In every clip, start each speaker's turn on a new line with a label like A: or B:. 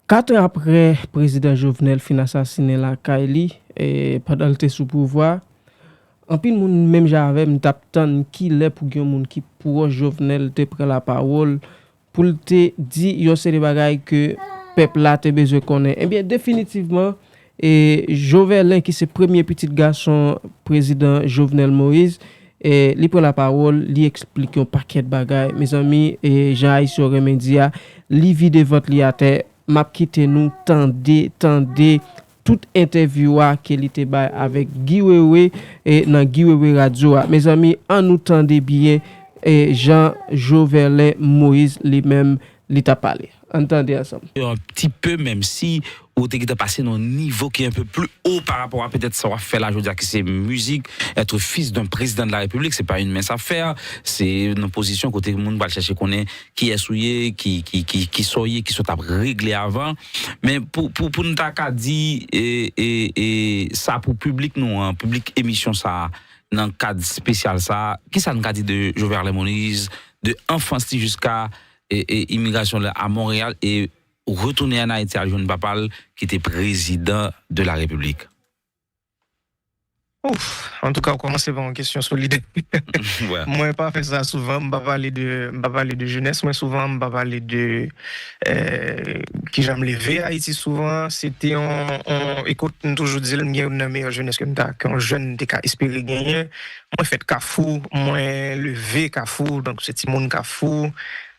A: 4 ans après, président Jovenel fin assassiné la Kaili et pendant le sous pouvoir, en pile moun même j'avais m'tap tan qui l'est pour gen moun qui proche Jovenel te prend la parole pour te di yo c'est des bagages que peuple là te besoin connaît. Eh bien définitivement et Jovelin qui c'est premier petit garçon président Jovenel Moïse et li prend la parole, li explique un paquet de bagages. Mes amis et Jean sur Remedia, li vide votre li à terre, m'a quitté nous tendez toute interview qu'elle était bay avec Guy Wewe et dans Guy Wewe Radio. Mes amis, en nous tendez bien et Jean Jovelin Moïse lui-même li t'a parlé. Entendez ensemble.
B: Un petit peu, même si ou t'es passé dans un niveau qui est un peu plus haut par rapport à peut-être ça va faire là, je veux dire que c'est musique, être fils d'un président de la République, c'est pas une mince affaire, c'est une position côté le monde va chercher qu'on est qui est souillé, qui soyez, qui soit réglé avant, mais pour nous t'a dit et ça pour public nous, hein, public émission ça dans le cadre spécial ça, qui ça nous a dit de Jovenel Moïse, de enfance jusqu'à et immigration à Montréal et retourner en Haïti à Jean Papal qui était président de la République.
C: Ouf, en tout cas, on commence par une question solide.
B: Ouais.
C: Moi, pas fait ça souvent. Je parler de jeunesse. Moi, souvent, je parler de qui j'aime lever à Haïti. Souvent, c'était on écoute toujours dire le meilleur jeunesse que quand jeune t'es qu'à espérer gagner. Moi, fait Kafou, moi levé Kafou, donc c'est Timon Kafou.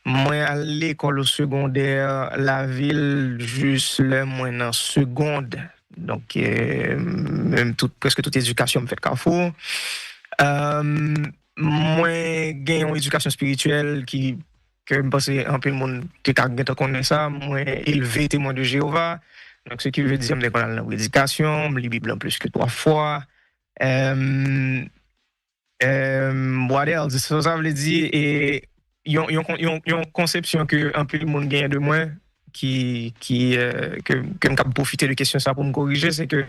C: Moi, à l'école au secondaire, la ville, juste le moins en seconde. Donc, même presque toute éducation me fait Carrefour. Moi, j'ai une éducation spirituelle que je pense un peu le monde qui connaît ça. Moi, élevé témoin de Jéhovah. Donc, ce qui veut dire que je suis l'éducation, je lis la Bible en plus que 3 fois. What else? Ça veut dire, et il y a une conception que un peu le monde gagne de moi que me profiter de question ça pour me corriger, c'est que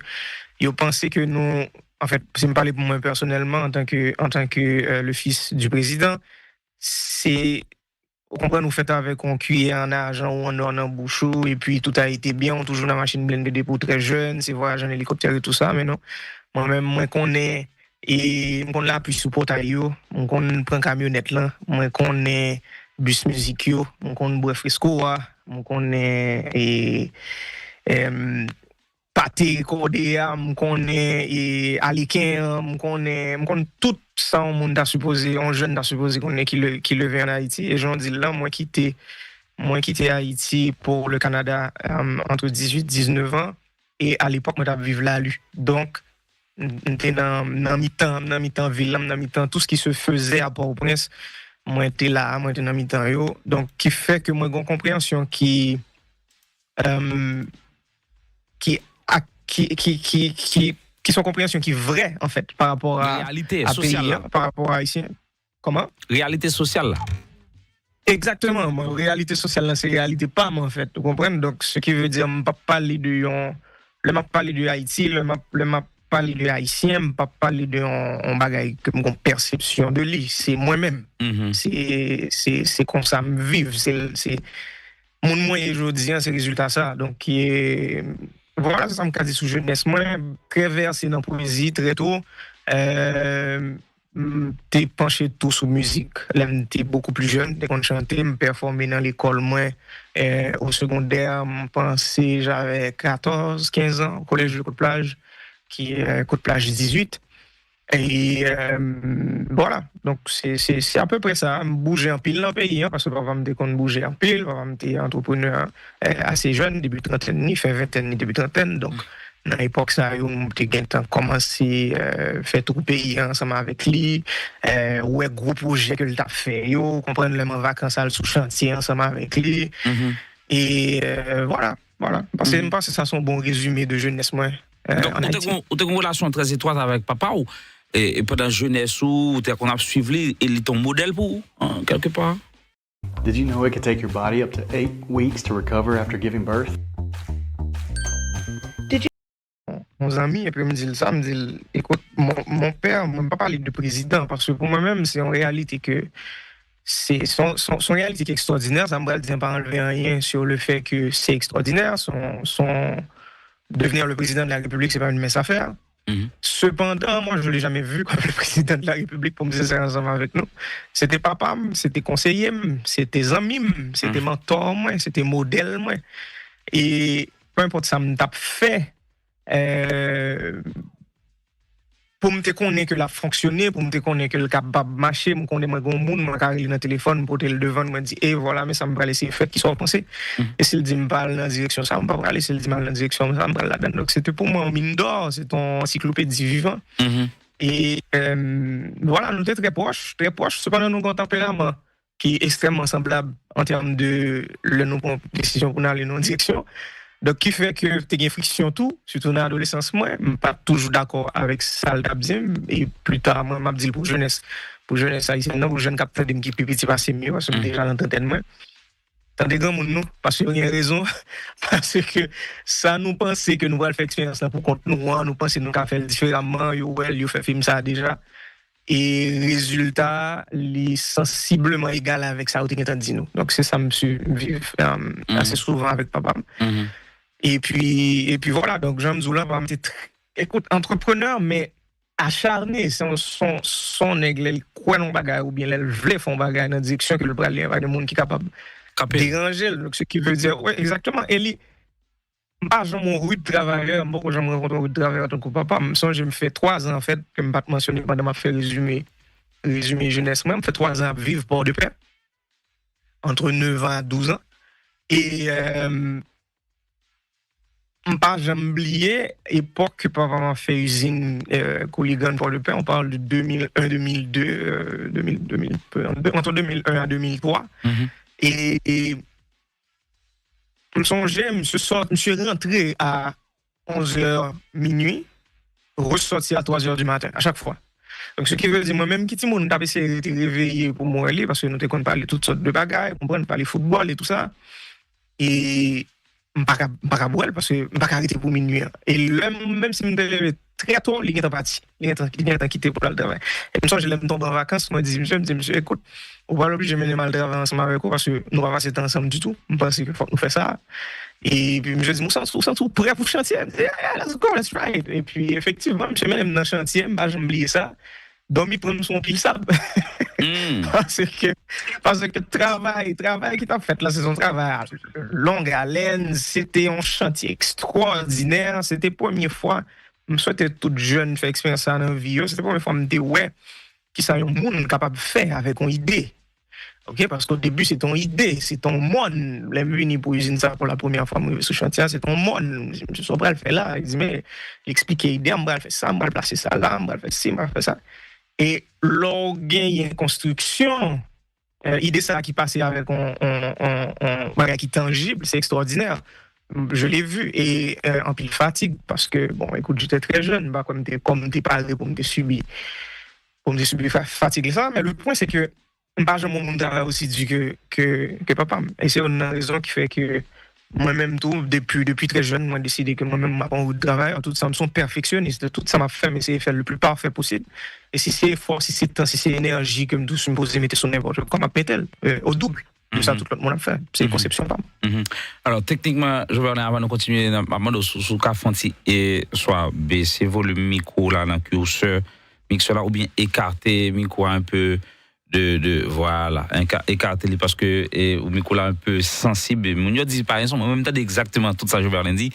C: ils pensaient que nous, en fait, si me parler pour moi personnellement en tant que le fils du président, c'est au contraire nous fait avec un cuillère en argent ou en or en bouchou et puis tout a été bien, on toujours dans la machine blindée pour très jeune, c'est voyage en hélicoptère et tout ça, mais non, moi-même moi qu'on est et on l'a plus supporter yo, on prend camionnette là, moi qu'on est bus musique yo, on boit fresco on connaît et pâté cordé on connaît et aliquin on connaît tout ça on monde a supposé on jeune a supposé qu'on est qui levé en Haïti et j'en dis là moi quitté Haïti pour le Canada entre 18 19 ans et à l'époque moi t'avais vivre là lui donc j'étais dans mi-temps ville dans mi-temps tout ce qui se faisait à Port-au-Prince moi j'étais là moi j'étais dans mi-temps yo donc qui fait que moi j'ai une compréhension qui sont compréhension qui est vraie en fait par rapport à
B: réalité
C: à
B: sociale
C: pays, par rapport à haïtien. Comment?
B: Réalité sociale là.
C: Exactement, moi, réalité sociale c'est réalité pas moi en fait, vous comprenez? Donc ce qui veut dire pas parler de le m'a parler de Haïti, le m'a parler de haïtien, pas parler de on bagaille que mon perception de lui, c'est moi-même. C'est comme ça me vivre, c'est mon moyen aujourd'hui c'est résultat ça. Donc qui est voilà, ça me dit sous jeunesse moi très versé dans poésie très tôt. T'es penché tout sur musique. Là, t'es beaucoup plus jeune, dès qu'on chantait, me performer dans l'école moi au secondaire, je pensais j'avais 14, 15 ans au collège de Côte-Plage qui est Côte-Plage 18. Et voilà, donc c'est à peu près ça, bouger en pile dans le pays, parce que papa me dit qu'on bougeait en pile, papa me dit entrepreneur assez jeune, début trentaine, il fait vingtaine, début trentaine, donc dans l'époque ça, j'ai commencé à faire tout le pays ensemble avec lui, ouais, gros projet que il a fait, comprendre les vacances sous chantier ensemble avec lui, et voilà, parce que ça c'est un bon résumé de jeunesse, moi.
B: Donc, vous avez une relation très étroite avec papa ou et pendant jeunesse ou qu'on a suivi il est ton modèle pour vous, hein, quelque part?
D: Did you know it could take your body up to 8 weeks to recover after giving birth?
C: Mon ami, après me dit ça, me dit écoute, mon père, ne m'a pas parlé de président parce que pour moi-même, c'est en réalité que c'est son réalité qui est extraordinaire. Ça me dit pas enlever rien sur le fait que c'est extraordinaire. Son devenir le président de la République, c'est pas une mince affaire. Cependant, moi, je l'ai jamais vu comme le président de la République pour me dire ensemble avec nous. C'était papa, c'était conseiller, c'était ami, c'était mentor, moi, c'était modèle, moi. Et peu importe ça me tape fait. Pour me connaître que l'a fonctionné, pour me connaître que le capable marcher, me connaître moi gon monde, moi carré dans le téléphone pour te le devant, me dit et voilà, mais ça me va laisser faire qui soit pensé. Et s'il dit me parle dans la direction ça, me pas aller, s'il dit mal dans la direction ça, me parle là-dedans. Donc c'était pour moi un mine d'or, c'est ton encyclopédie vivant. Et voilà, nous étions très proches, cependant nous avons un tempérament qui est extrêmement semblable en termes de le nous prendre décision pour aller dans une direction. Donc, qui fait que tu as une friction tout, surtout dans l'adolescence, moi, je ne suis pas toujours d'accord avec ça, et plus tard, moi, je dis pour jeunesse haïtienne, non, pour jeune capteur de qui petit passer mieux, parce que déjà l'entente moi. Tant des grands monde nous, parce qu'il y a raison, parce que ça nous pense que nous allons faire expérience là pour compte nous pensons que nous allons faire différemment, nous fait film ça déjà. Et résultat, les sensiblement égal avec ça, vous avez dit nous. Donc, c'est ça, monsieur, vivre assez souvent avec papa. Et puis voilà, donc Jean Mzoula va me dire, écoute, entrepreneur, mais acharné, son aigle, il croit dans bagage, ou bien il voulait faire un bagage dans la direction que le bras il y a des gens qui sont capables de déranger. Donc, ce qui veut dire, oui, exactement, Eli, pas mon rude travailleur, moi, quand je me rencontre un rude travailleur, donc papa, je me fais 3 ans, en fait, que je ne pas mentionner pendant ma fait résumé jeunesse, moi, je me fais 3 ans à vivre pour de paix, entre 9 ans et 12 ans. Et, pas jamais oublié époque que papa m'a fait usine Couligan pour le pain, on parle de 2001 2002 entre 2001 à 2003 et je me songeais je suis rentré à 11h minuit, ressorti à 3h du matin à chaque fois. Donc ce qui veut dire moi-même qui ti moun t'a essayé de réveiller pour moi aller parce que nous t'ai parler toutes sortes de bagages, comprendre parler football et tout ça. Et pas boire parce que pas arrêter pour minuit et même si me lever très tôt il est parti il est quitté pour le travail et comme ça je l'aime tomber en vacances moi dis monsieur écoute on va l'obliger de mener mal travail ensemble avec vous parce que nous va passer temps ensemble du tout je pense qu'il faut nous faire ça et puis je dis moi ça tout prêt pour chantier let's go let's try it. Et puis effectivement monsieur même dans chantier pas jamais oublier ça donc il prend son pile sable parce que travail qui t'a fait là c'est son travail longue haleine, c'était un chantier extraordinaire, c'était la première fois je souhaitais toute jeune faire expérience ça dans la vie, c'était la première fois me dire ouais qui ça un monde capable de faire avec une idée. OK, parce qu'au début c'est ton idée, c'est ton monde, les venu pour usine ça pour la première fois sur chantier, c'est ton monde, je suis prêt à le faire là, il dit mais expliquer idée, on va faire ça, on va placer ça là, on va faire ci, on va faire ça. Et l'organe une construction, idée ça qui passait avec un bagage qui tangible, c'est extraordinaire. Je l'ai vu et en pile fatigue parce que bon, écoute, j'étais très jeune, bah comme t'es parlé pour me subir fatigue ça. Mais le point c'est que pas mon monde a aussi dit que papa. Et c'est une raison qui fait que moi-même tout depuis très jeune moi décidé que moi-même m'a pas envie de travail tout ça me sont perfectionniste tout ça m'a fait mais c'est faire le plus parfait possible et si c'est effort si c'est temps si c'est énergie que me douce me poser mettre sur n'importe quoi m'a pété au double de ça tout le monde a fait c'est une conception pas
B: alors techniquement je vais avant de continuer avant sous Cafanti et soit baisser volume micro là dans curseur mixeur là ou bien écarter micro un peu de voilà écarter parce que ou micro là un peu sensible mon yo dit par exemple même temps exactement tout ça je vais lundi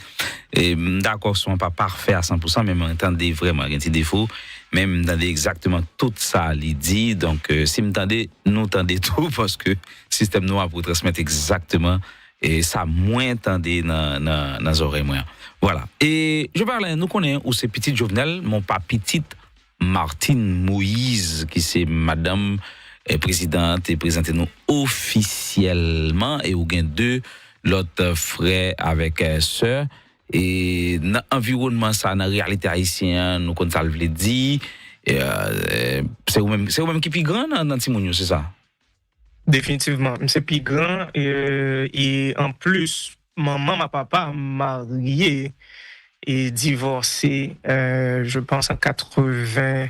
B: et d'accord sont pas parfait à 100% mais m'entendez vraiment un petit défaut même m'entendez exactement tout ça il dit donc si m'entendez nous entendez tout parce que système nous a pour transmettre exactement et ça moins entendez dans oreilles moi voilà et je parle nous connaissons où c'est petite Jovenel mon pas petite Martine Moïse qui c'est madame présidente et présenter nous officiellement et ou gain 2 l'autre frère avec sœur et dans environnement ça dans réalité haïtienne nous comme ça le dit c'est ou même qui plus grand dans Timonio c'est ça
C: définitivement c'est plus grand et en plus maman ma papa marié et divorcé je pense en 80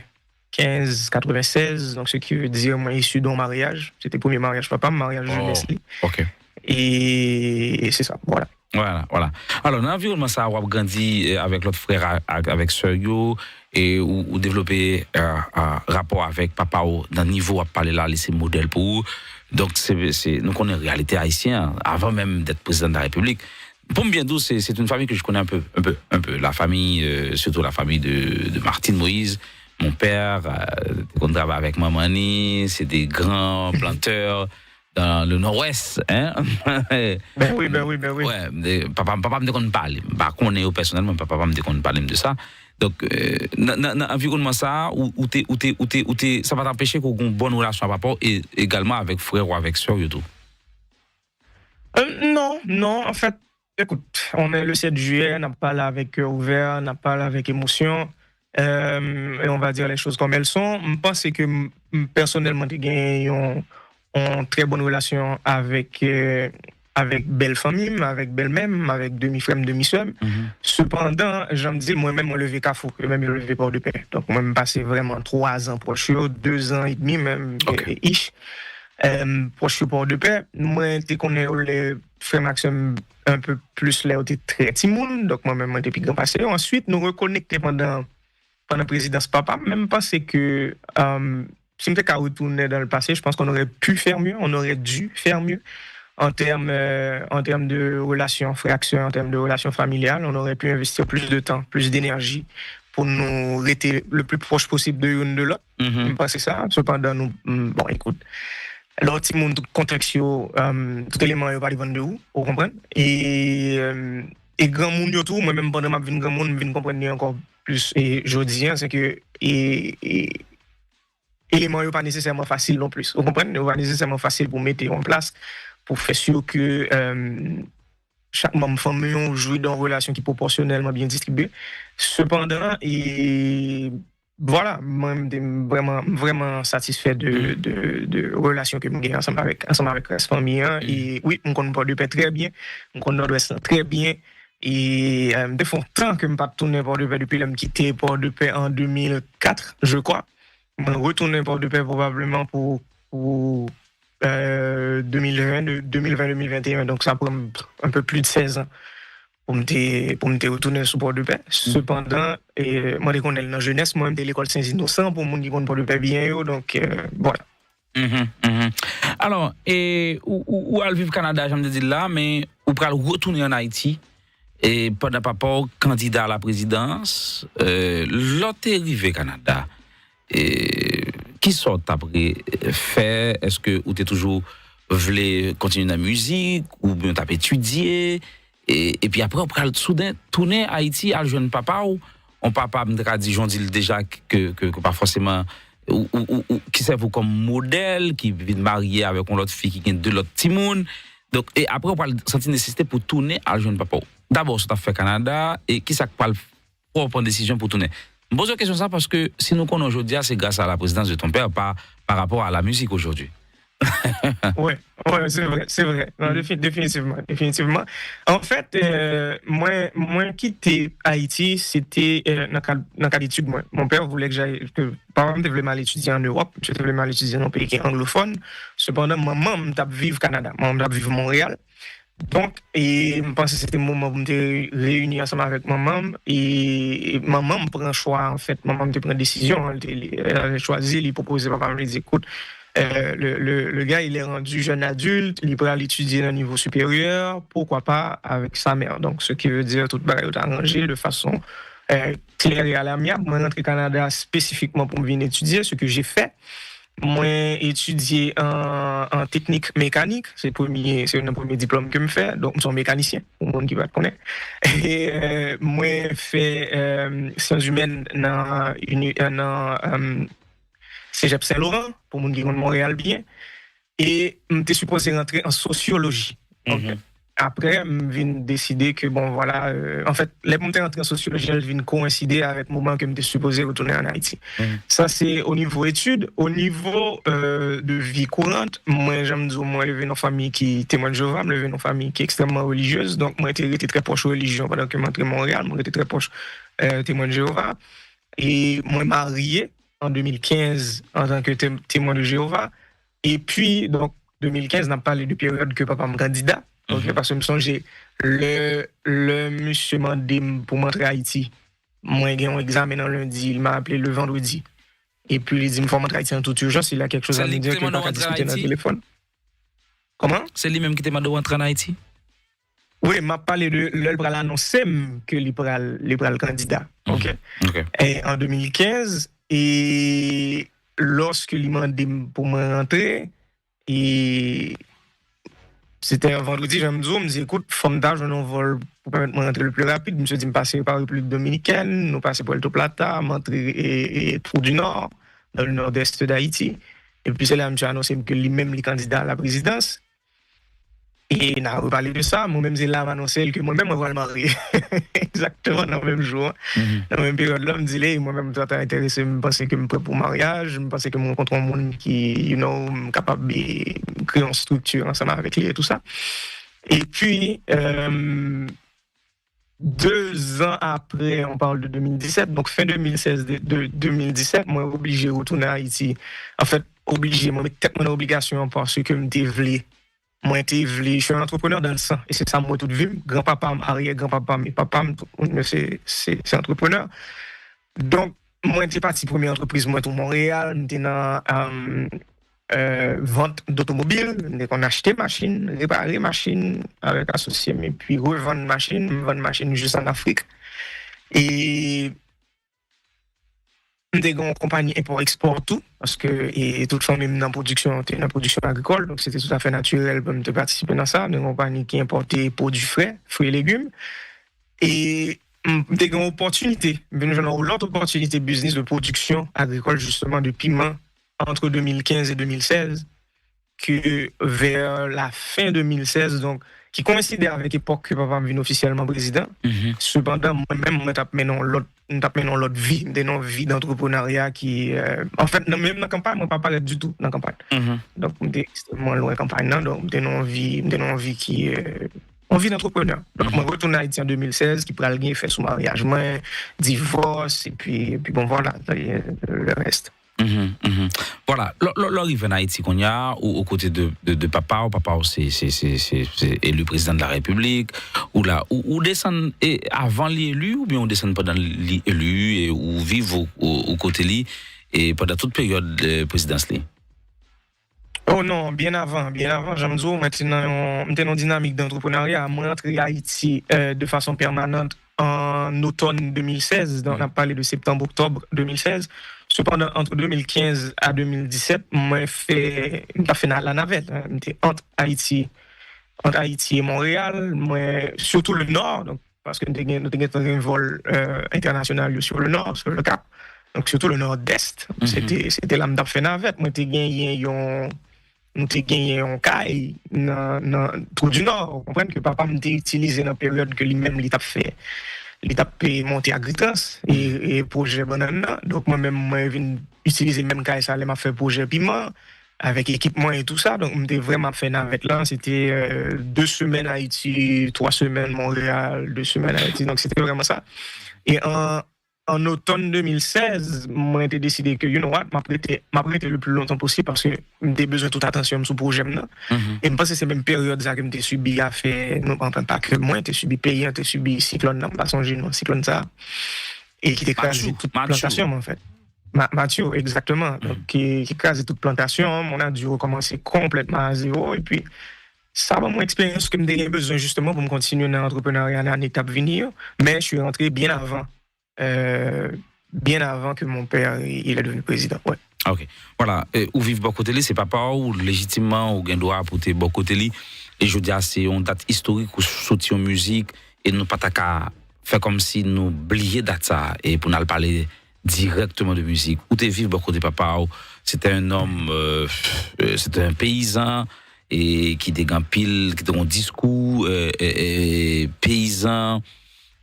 C: 96, donc ce qui veut dire moi issu d'un mariage. C'était le premier mariage papa, mariage jeunesse.
B: OK.
C: Et c'est ça, voilà.
B: Voilà. Alors, dans l'environnement, ça a grandi avec l'autre frère, avec sœur yo, et ou développer un rapport avec papa dans le niveau à parler là, laisser modèle pour vous. Donc, nous connaissons la réalité haïtienne avant même d'être président de la République. Pour me bien dire, c'est une famille que je connais un peu. La famille, surtout la famille de Martine Moïse. Mon père, on travaille avec Mamani, c'est des grands planteurs dans le nord-ouest. Hein?
C: Ben oui.
B: Ouais, papa me dit qu'on parle. Par contre, on est personnellement, papa me dit qu'on parle de ça. Donc, dans l'environnement, ça, ça va t'empêcher qu'on ait une bonne relation avec papa et également avec frère ou avec soeur et tout.
C: Non, en fait, écoute, on est le 7 juillet, on n'a pas là avec cœur ouvert, on n'a pas là avec émotion, et on va dire les choses comme elles sont. Je pense que personnellement, j'ai gagné une très bonne relation avec belle famille, avec belle-même, avec demi-frère, demi-soeur. Cependant, je me dis, moi-même, je levé Cafou, même je levé Port-de-Paix. Donc, moi, je passé vraiment 3 ans proche, 2 ans et demi même,
B: Okay.
C: ish. Proche Port-de-Paix, moi, je connais les frères Maxime un peu plus là, j'étais très timoun, donc moi-même, j'étais plus grand passé. Ensuite, nous reconnecter pendant la présidence papa, même parce que si on était retourner dans le passé, je pense qu'on aurait pu faire mieux, on aurait dû faire mieux en termes de relations frères, en termes de relations familiales. On aurait pu investir plus de temps, plus d'énergie pour nous rester le plus proche possible de l'une de l'autre. Parce que ça, cependant, bon, écoute, l'autre, tout le contexte, tout élément, il va aller vendre de où, vous comprenez? Et grand monde, autour, moi-même, pendant ma vie, grand monde, je comprendre encore plus. Et je dis, c'est que éléments pas nécessairement facile non plus. Vous comprenez? Pas nécessairement facile pour mettre en place, pour faire sûr que chaque membre famille joue dans une relation qui est proportionnellement bien distribuée. Cependant, voilà, moi, je suis vraiment satisfait de relations que j'ai ensemble avec la famille. Et oui, on connaît Port-de-Paix très bien, on connaît Nord-Ouest très bien. Et de fond, tant que je ne pas tourner Port-de-Paix depuis que j'ai quitté Port-de-Paix en 2004, je crois. Je vais retourner Port-de-Paix probablement pour 2020-2021. Donc ça prend un peu plus de 16 ans pour me retourner sur Port-de-Paix. Cependant, moi, dès qu'on est dans la jeunesse, moi, je l'école Saint-Innocent pour mon qui compte Port-de-Paix bien. Donc voilà.
B: Alors, où à vivre au Canada, je me dis là, mais où pour retourner en Haïti et pendant papa candidat à la présidence, l'autre est arrivé au Canada. Et qui sort après fait? Est-ce que ou t'es toujours voulu continuer la musique ou bien t'as étudié et puis après on prend soudain tourner Haïti à le jeune papa ou on papa me dit j'en dis déjà que pas forcément ou qui servent comme modèle qui vient marier avec une autre fille qui a 2 autres petits monde. Donc et après on parle sentir nécessité pour tourner à le jeune papa. D'abord ça t'a fait Canada et qui ça prend prendre décision pour tourner. Je pose la question ça parce que si nous connaissons aujourd'hui, c'est grâce à la présidence de ton père, pas par rapport à la musique aujourd'hui.
C: Ouais, c'est vrai. Non, définitivement. En fait, moi quitté Haïti, c'était dans le cas d'études. Mon père voulait que j'aille, par exemple, je voulais mal étudier en Europe, je voulais mal étudier dans un pays qui est anglophone. Cependant, maman me tape vivre au Canada, maman me tape vivre Montréal. Donc, je pense que c'était le moment où je me réunis ensemble avec maman. Et maman me prend un choix, en fait. Maman me prend une décision. Elle a choisi, elle propose, papa me dit, écoute, le gars, il est rendu jeune adulte, il peut aller étudier à un niveau supérieur, pourquoi pas avec sa mère. Donc, ce qui veut dire tout le bagage est arrangé de façon claire et à l'amiable. Moi, je suis rentré au Canada spécifiquement pour venir étudier, ce que j'ai fait. Moi, étudié en technique mécanique, c'est le premier diplôme que je fais, donc je suis mécanicien, pour le monde qui va te connaître. Et moi, fait sciences humaines dans Cégep Saint-Laurent, pour le monde qui connaît Montréal bien, et j'étais supposé rentrer en sociologie. Donc, après, je viens décider que, bon, voilà, en fait, les montées entrées en sociologie, elles viennent coïncider avec le moment que j'étais supposé retourner en Haïti. Ça, c'est au niveau études. Au niveau de vie courante, moi, j'aime dire, moi, je viens d'une famille qui témoigne de Jéhovah, je viens d'une famille qui est extrêmement religieuse. Donc, moi, j'étais très proche de la religion pendant que je suis rentré à Montréal. Moi, j'étais très proche témoin de Jéhovah. Et moi, marié en 2015 en tant que témoin de Jéhovah. Et puis, donc, 2015, on a parlé de période que papa me candidat. Okay, parce que me songe, le monsieur m'a dit pour montrer à Haïti. Moi, j'ai un examen dans lundi, il m'a appelé le vendredi. Et puis, il dit, il faut montrer à Haïti en toute urgence, il a quelque chose à me dire que je ne peux pas discuter dans le téléphone. Comment?
B: C'est lui-même qui t'a demandé de rentrer en Haïti?
C: Oui, m'a parlé de l'Elbral annoncé que l'Elbral candidat. OK. Et en 2015, et lorsque il m'a dit pour me rentrer, et c'était un vendredi, je me dis, écoute, forme d'âge, on vole pour permettre de me rentrer le plus rapide. Je me suis dit, me passer par la République Dominicaine, nous passer par Puerto Plata, m'entrer et Trou du Nord, dans le nord-est d'Haïti. Et puis c'est là que je me suis annoncé que lui-même est candidat à la présidence. Et on a reparlé de ça. Moi-même, c'est là que annoncé que moi-même, je vais le marier. Exactement dans le même jour. Dans la même période, là, je me dis, moi-même, je suis intéressé, je pensais que je me prépare pour le mariage, je pensais que je rencontre un monde qui, capable de créer une structure ensemble avec lui et tout ça. Et puis, 2 ans après, on parle de 2017, donc fin 2016, de 2017, moi, obligé de retourner à Haïti. En fait, obligé, moi, peut-être mon obligation parce que je me voulu. Moi, je suis un entrepreneur dans le sang. Et c'est ça, moi, toute vie. Grand-papa, arrière-grand-papa, mais papa, c'est entrepreneur. Donc, moi, j'étais parti première entreprise, moi, au Montréal. J'étais dans vente d'automobiles. On achetait machines, réparer machines avec associés, mais puis revendre machines juste en Afrique. Et des grandes compagnies import-export tout, parce que et toute famille dans la production agricole, donc c'était tout à fait naturel de participer dans ça, des compagnies qui importaient produits frais, fruits et légumes. Et des grandes opportunités, l'autre opportunité business de production agricole justement de piment entre 2015 et 2016, que vers la fin 2016, donc qui coïncidait avec l'époque que papa me venu officiellement président. Cependant, moi-même, je tape maintenant l'autre vie, une vie d'entrepreneuriat qui, en fait, même dans la campagne, moi, je ne parle pas du tout dans la campagne. Donc, je suis extrêmement loin de la campagne, donc j'ai une vie qui envie d'entrepreneur. Donc, je retourne à Haïti en 2016, qui prend le fait sous mariage, divorce, et puis bon, voilà, le reste.
B: Voilà, l'arrivée en Haïti qu'on y a, aux côtés de papa, c'est élu président de la République, ou descend avant l'élu, ou bien on descend pendant l'élu, et ou vivre au côté lui, et pendant toute période de présidence lui.
C: Oh non, bien avant, j'aime dire, maintenant, on est dans une dynamique d'entrepreneuriat, moi, rentré à Haïti de façon permanente en automne 2016, on a parlé de septembre-octobre 2016. Cependant, entre 2015 à 2017, moi, j'ai fait la navette. Entre Haïti et Montréal, moi, surtout le nord, donc, parce que nous avons un vol international sur le nord, sur le Cap. Donc, surtout le nord-est. C'était là que j'ai fait la navette. Moi, j'ai gagné un caille dans Trou du Nord. Vous comprenez que papa m'a utilisé dans la période que lui-même il a fait. L'étape monté à Gritans et projet banana. Donc moi-même, moi, j'ai utilisé le même cas, ça m'a fait projet piment avec équipement et tout ça. Donc, on vraiment fait navette là. C'était 2 semaines à Haïti, 3 semaines Montréal, 2 semaines à Haïti. Donc, c'était vraiment ça. Et en automne 2016, moi, j'ai décidé que, m'a prêté le plus longtemps possible parce que j'ai besoin de toute attention sur le projet. Et je pense que c'est la même période que j'ai subi à faire, non pas que moi, j'ai subi payant, j'ai subi cyclone, pas songer, cyclone ça, et qui écrasé toute plantation, en fait. Mathieu, exactement. Donc, qui écrasé toute plantation, on a dû recommencer complètement à zéro, et puis, ça va mon expérience que j'ai besoin justement pour me continuer dans l'entrepreneuriat en étape venir, mais je suis rentré bien avant que mon père il est devenu président. Ouais.
B: Ok. Voilà. Ou vivre beaucoup de c'est papa ou légitimement ou gain doit apporter beaucoup de et je dis c'est une date historique où sorti en musique et nous pas ta faire comme si nous oublier date ça et pour nous parler directement de musique. Ou te vivre beaucoup de papa c'était un homme c'était un paysan et qui dégaine pile qui a un discours paysan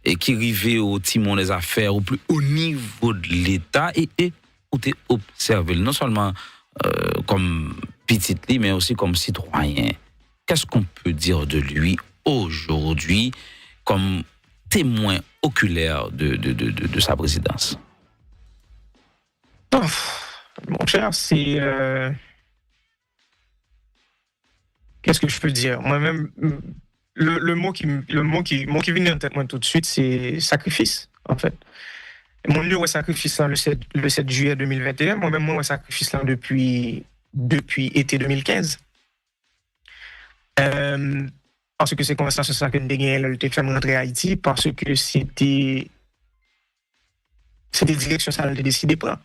B: et qui arrivait au timon des affaires au plus haut niveau de l'État et où t'es observé non seulement comme petit lit mais aussi comme citoyen. Qu'est-ce qu'on peut dire de lui aujourd'hui comme témoin oculaire de sa présidence?
C: Oh, mon cher, c'est... qu'est-ce que je peux dire? Moi-même, le mot qui vient en tête moi, tout de suite, c'est sacrifice, en fait. Mon Dieu, ouais, sacrifice là, le 7 juillet 2021. Moi-même, moi, ouais, sacrifice là depuis été 2015. Euh, Parce que c'est conversation ça que nous avons le fait rentrer à Haïti, parce que c'était direction ça, elle a décidé de prendre.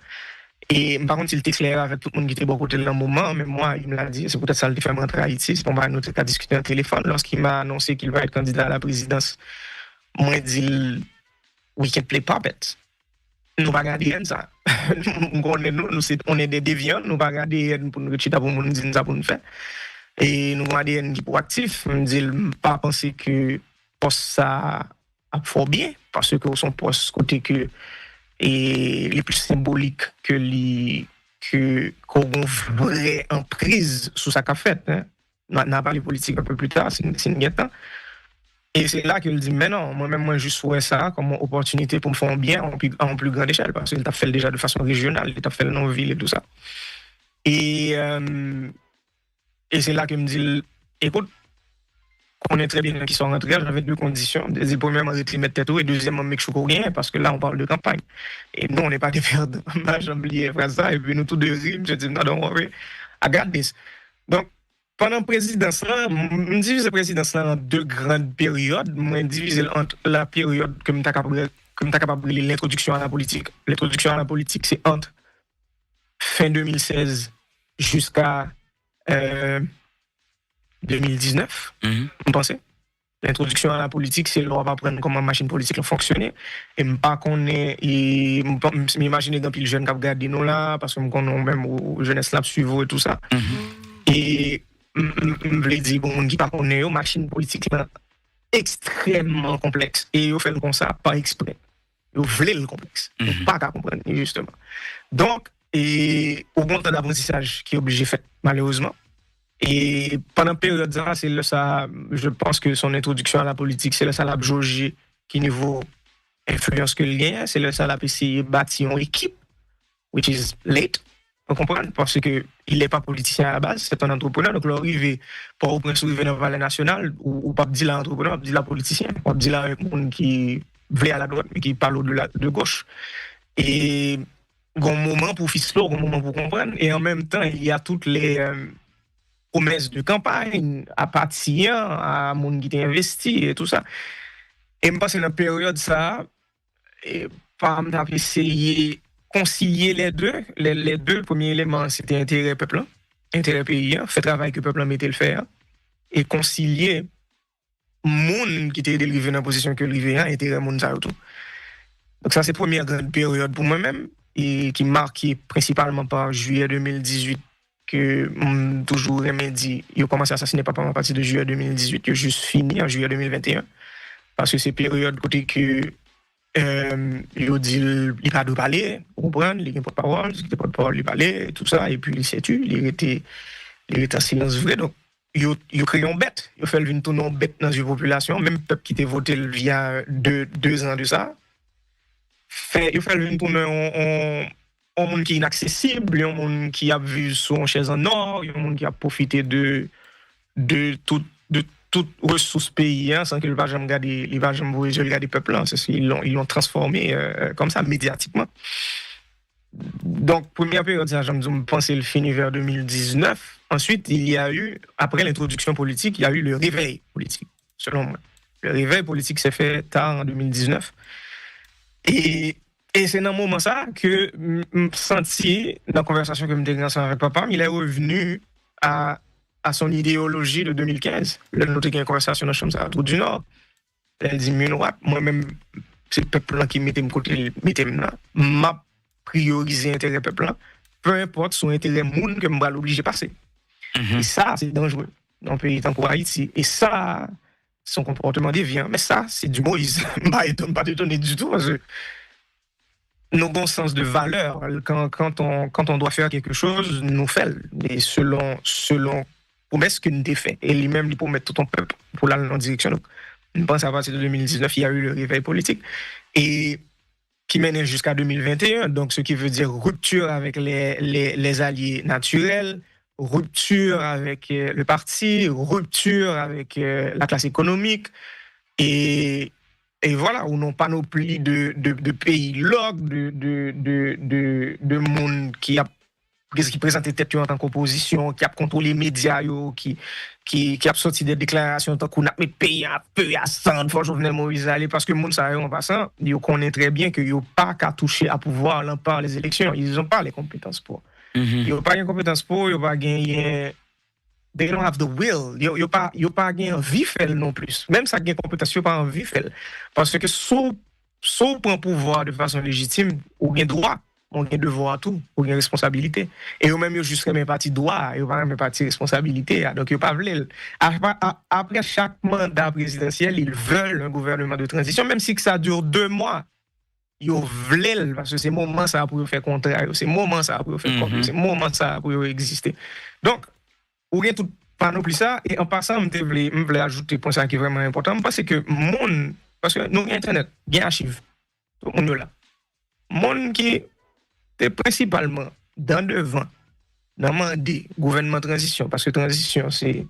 C: Et par contre, il était clair avec tout le monde qui était bon côté dans le moment, mais moi, il me l'a dit, c'est peut-être ça le fait rentrer à Haïti. C'est pour moi, nous avons discuté au téléphone lorsqu'il m'a annoncé qu'il va être candidat à la présidence. Moi, il dit, we can play puppet. Nous pas regarder ça. On est des déviants, nous pas regarder pour nous retirer pour nous dire ça pour nous faire. Et nous avons qui proactif, on dit pas penser que poste ça a fort bien parce que son poste côté que et les plus symboliques que qu'on vraie emprise sous sa fait hein. N'a pas les politiques un peu plus tard, c'est une temps. Et c'est là qu'il dit mais non, moi-même moi juste vois ça comme une opportunité pour me faire bien en plus grande échelle parce qu'il t'a fait déjà de façon régionale, il t'a fait dans ville et tout ça. Et c'est là qu'il me dit écoute, on est très bien qui sont rentrés, j'avais deux conditions. Premièrement, arrêter mettre tête et deuxièmement, make sure rien, parce que là, on parle de campagne. Et nous, on n'est pas des perdants. J'ai oublié faire ça, et puis nous, tous deux rimes, je dis, non, don't worry, I got this. Donc, pendant la présidence, là, je divise la présidence là en deux grandes périodes. Je divise entre la période que je suis capable de l'introduction à la politique. L'introduction à la politique, c'est entre fin 2016 jusqu'à 2019, vous pensez? L'introduction à la politique, c'est là on va apprendre comment la machine politique fonctionne. Et pas qu'on est, m'imaginer dans le jeune qui regarde nous là, parce que nous connaissons même aux jeunesse là suivre et tout ça. Et je voulais dire, bon, qui pas qu'on est, machine politique là, extrêmement complexe. Et ils fait comme ça, pas exprès. Ils voulaient le complexe. Pas qu'à comprendre, justement. Donc, et au bon temps d'apprentissage qui est obligé de faire, malheureusement. Et pendant la période ça, c'est là ça, je pense que son introduction à la politique, c'est là ça l'a jaugé qui niveau influence que le gain, c'est là ça l'a essayé bâtir une équipe, which is late, vous comprenez, parce que il n'est pas politicien à la base, c'est un entrepreneur, donc l'arrivée pour au prince arriver dans le Palais national ou pas dire l'entrepreneur, pas dire la politicien, pas dire là un monde qui veut à la droite mais qui parle de gauche. Et un moment pour ficeler, un moment pour comprendre, et en même temps il y a toutes les promesses de campagne, à partir à monde qui t'a investi et tout ça. Et je pense que dans la période ça, et par essayer concilier les deux premiers éléments, c'était intérêt peuple, intérêt pays, fait travail que le peuple mettait le faire, et concilier monde qui était délivré dans la position que le intérêt monde ça tout. Donc ça c'est la première grande période pour moi-même, et qui marquée principalement par juillet 2018, que toujours aimé dit il a commencé à assassiner papa à partir de juillet 2018 que juste fini en juillet 2021 parce que c'est période côté que il dit il pas de parler comprendre il n'a pas de parole il pas de parole il parler tout ça et puis il s'est tué il était en silence vrai donc il créé une bête il fait une tourner en bête dans une population même peuple qui était voté il y a deux ans de ça il fait une tourner un monde qui est inaccessible, un monde qui a vu son chaise en or, un monde qui a profité de toute ressource pays hein, sans qu'il ne va jamais regarder peuple. Hein, ils l'ont transformé comme ça médiatiquement. Donc, première période, je pense le fini vers 2019. Ensuite, il y a eu, après l'introduction politique, il y a eu le réveil politique, selon moi. Le réveil politique s'est fait tard en 2019. Et c'est dans ce moment ça que je senti dans la conversation que je me ensemble avec papa, il est revenu à son idéologie de 2015. Là, nous avons une conversation dans la chambre à Tour du Nord. Elle dit, moi-même, c'est le peuple qui mettait côté, là. M'a priorisé l'intérêt peuple là. Peu importe son intérêt monde que je vais l'obliger à passer. Et ça, c'est dangereux dans un pays tant qu'Haïti. Et ça, son comportement déviant. Mais ça, c'est du Moïse. Je ne pas étonné du tout parce que nos bons sens de valeur, quand on doit faire quelque chose, nous faisons, et selon promesse que nous avons fait. Et lui-même, il peut mettre tout ton peuple pour aller dans la direction. Donc, je pense à partir de 2019, il y a eu le réveil politique. Et qui menait jusqu'à 2021, donc ce qui veut dire rupture avec les alliés naturels, rupture avec le parti, rupture avec la classe économique, et voilà, ou non panoplie de pays log, de monde qui présentait tête en tant qu'opposition, qui a contrôlé les médias, qui a sorti des déclarations tant qu'on a mis pays à peu à sang pour Jovenel Moïse aller, parce que le monde savait en passant, ils connaissent très bien qu'ils n'ont pas qu'à toucher à pouvoir par les élections, ils n'ont pas les compétences pour. Ils n'ont pas les compétences pour, ils n'ont pas gagné. They don't have the will. Ils n'ont pas gagné envie faire non plus. Même ça gagne compétence, ils n'ont pas envie faire. Parce que sauf prend pouvoir de façon légitime, ou bien droit. On a devoir à tout, on a responsabilité. Et eux même, ils juste même parti droit, ils pas même parti responsabilité. Donc, ils pas voulu. Après chaque mandat présidentiel, ils veulent un gouvernement de transition, même si ça dure 2 mois. Ils veulent, parce que c'est moment ça pour faire contraire, c'est moment ça pour faire contre, c'est moment ça pour exister. Donc, on a tout panoplie ça. Et en passant, je voulais ajouter un point qui est vraiment important, parce que parce que nous, Internet, il y a archives. Tout le monde est là. Monde qui c'est principalement dans devant, dans le gouvernement transition, parce que transition, c'est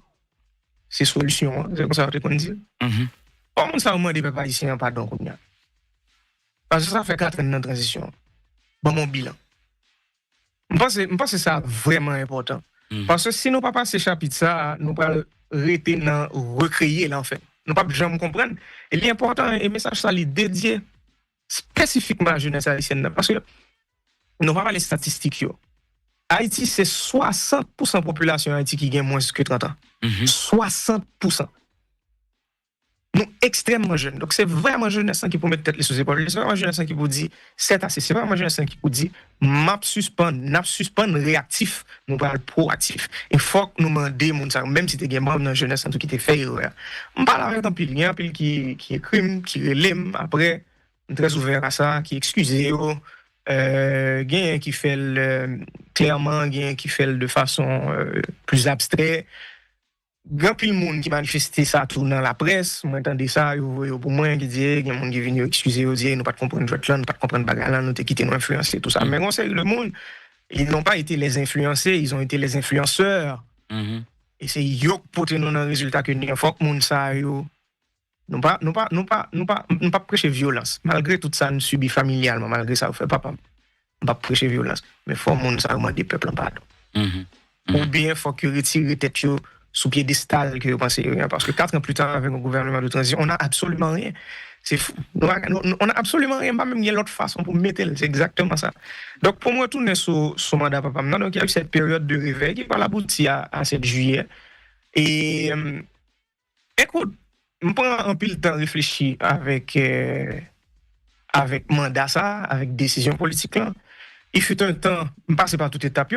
C: solution, c'est comme ça qu'on dit. Comment ça, au moins, des peuples haïtiens, pardon, parce que ça fait 4 ans dans la transition. Bon, mon bilan. Je pense que c'est vraiment important. Parce que si nous ne pas passer chapitre ça, nous ne pas arrêter dans recréer l'enfer. Nous ne pas jamais comprendre. Et l'important, et message ça, est dédié spécifiquement à la jeunesse haïtienne. Parce que nous ne pas les statistiques. Yo. Haïti, c'est 60% de la population Haïti qui gagne moins que 30 ans. 60%. Nous, extrêmement jeunes. Donc, c'est vraiment jeunesse qui peut mettre tête les épaules. C'est vraiment jeunesse qui peut dire, c'est assez. C'est vraiment jeunesse qui peut dire, m'a suspendre réactif, nous parlons proactif. Il faut que nous demandions, même si tu es membre de la jeunesse qui t'a fait erreur. On parle avec un pile, il y a un pile qui écrit, qui relève, après, on est très ouvert à ça, qui excuse. Gain qui fait clairement, gain qui fait de façon plus abstraite. Grand pile monde qui manifestait ça tout dans la presse, moi entendez ça, pour moi qui dit il y a monde qui vient excuser dire nous pas comprendre jouet là, nous pas comprendre bagarre là, nous t'es quitté nous influencer tout ça. Mais on sait le monde, ils n'ont pas été les influencés, ils ont été les influenceurs. Et c'est yo qui portent nous dans résultat que nous faut que monde ça yo non pas prêcher violence. Malgré tout ça nous subit familialement, malgré ça on fait papa. On pas prêcher violence, mais faut monde ça demander peuple en pardon. Ou bien faut que retirer tête yo sous piédestal que vous pensez rien. Parce que 4 ans plus tard, avec un gouvernement de transition, on n'a absolument rien. C'est fou. On n'a absolument rien, pas même il y a l'autre façon pour mettre, c'est exactement ça. Donc, pour moi, tourner sur mandat papa, donc il y a eu cette période de réveil qui va aboutir à 7 juillet. Et, écoute, je prends un peu le temps de réfléchir avec mandat ça, avec décision politique là. Il fut un temps, je passe par toute étape,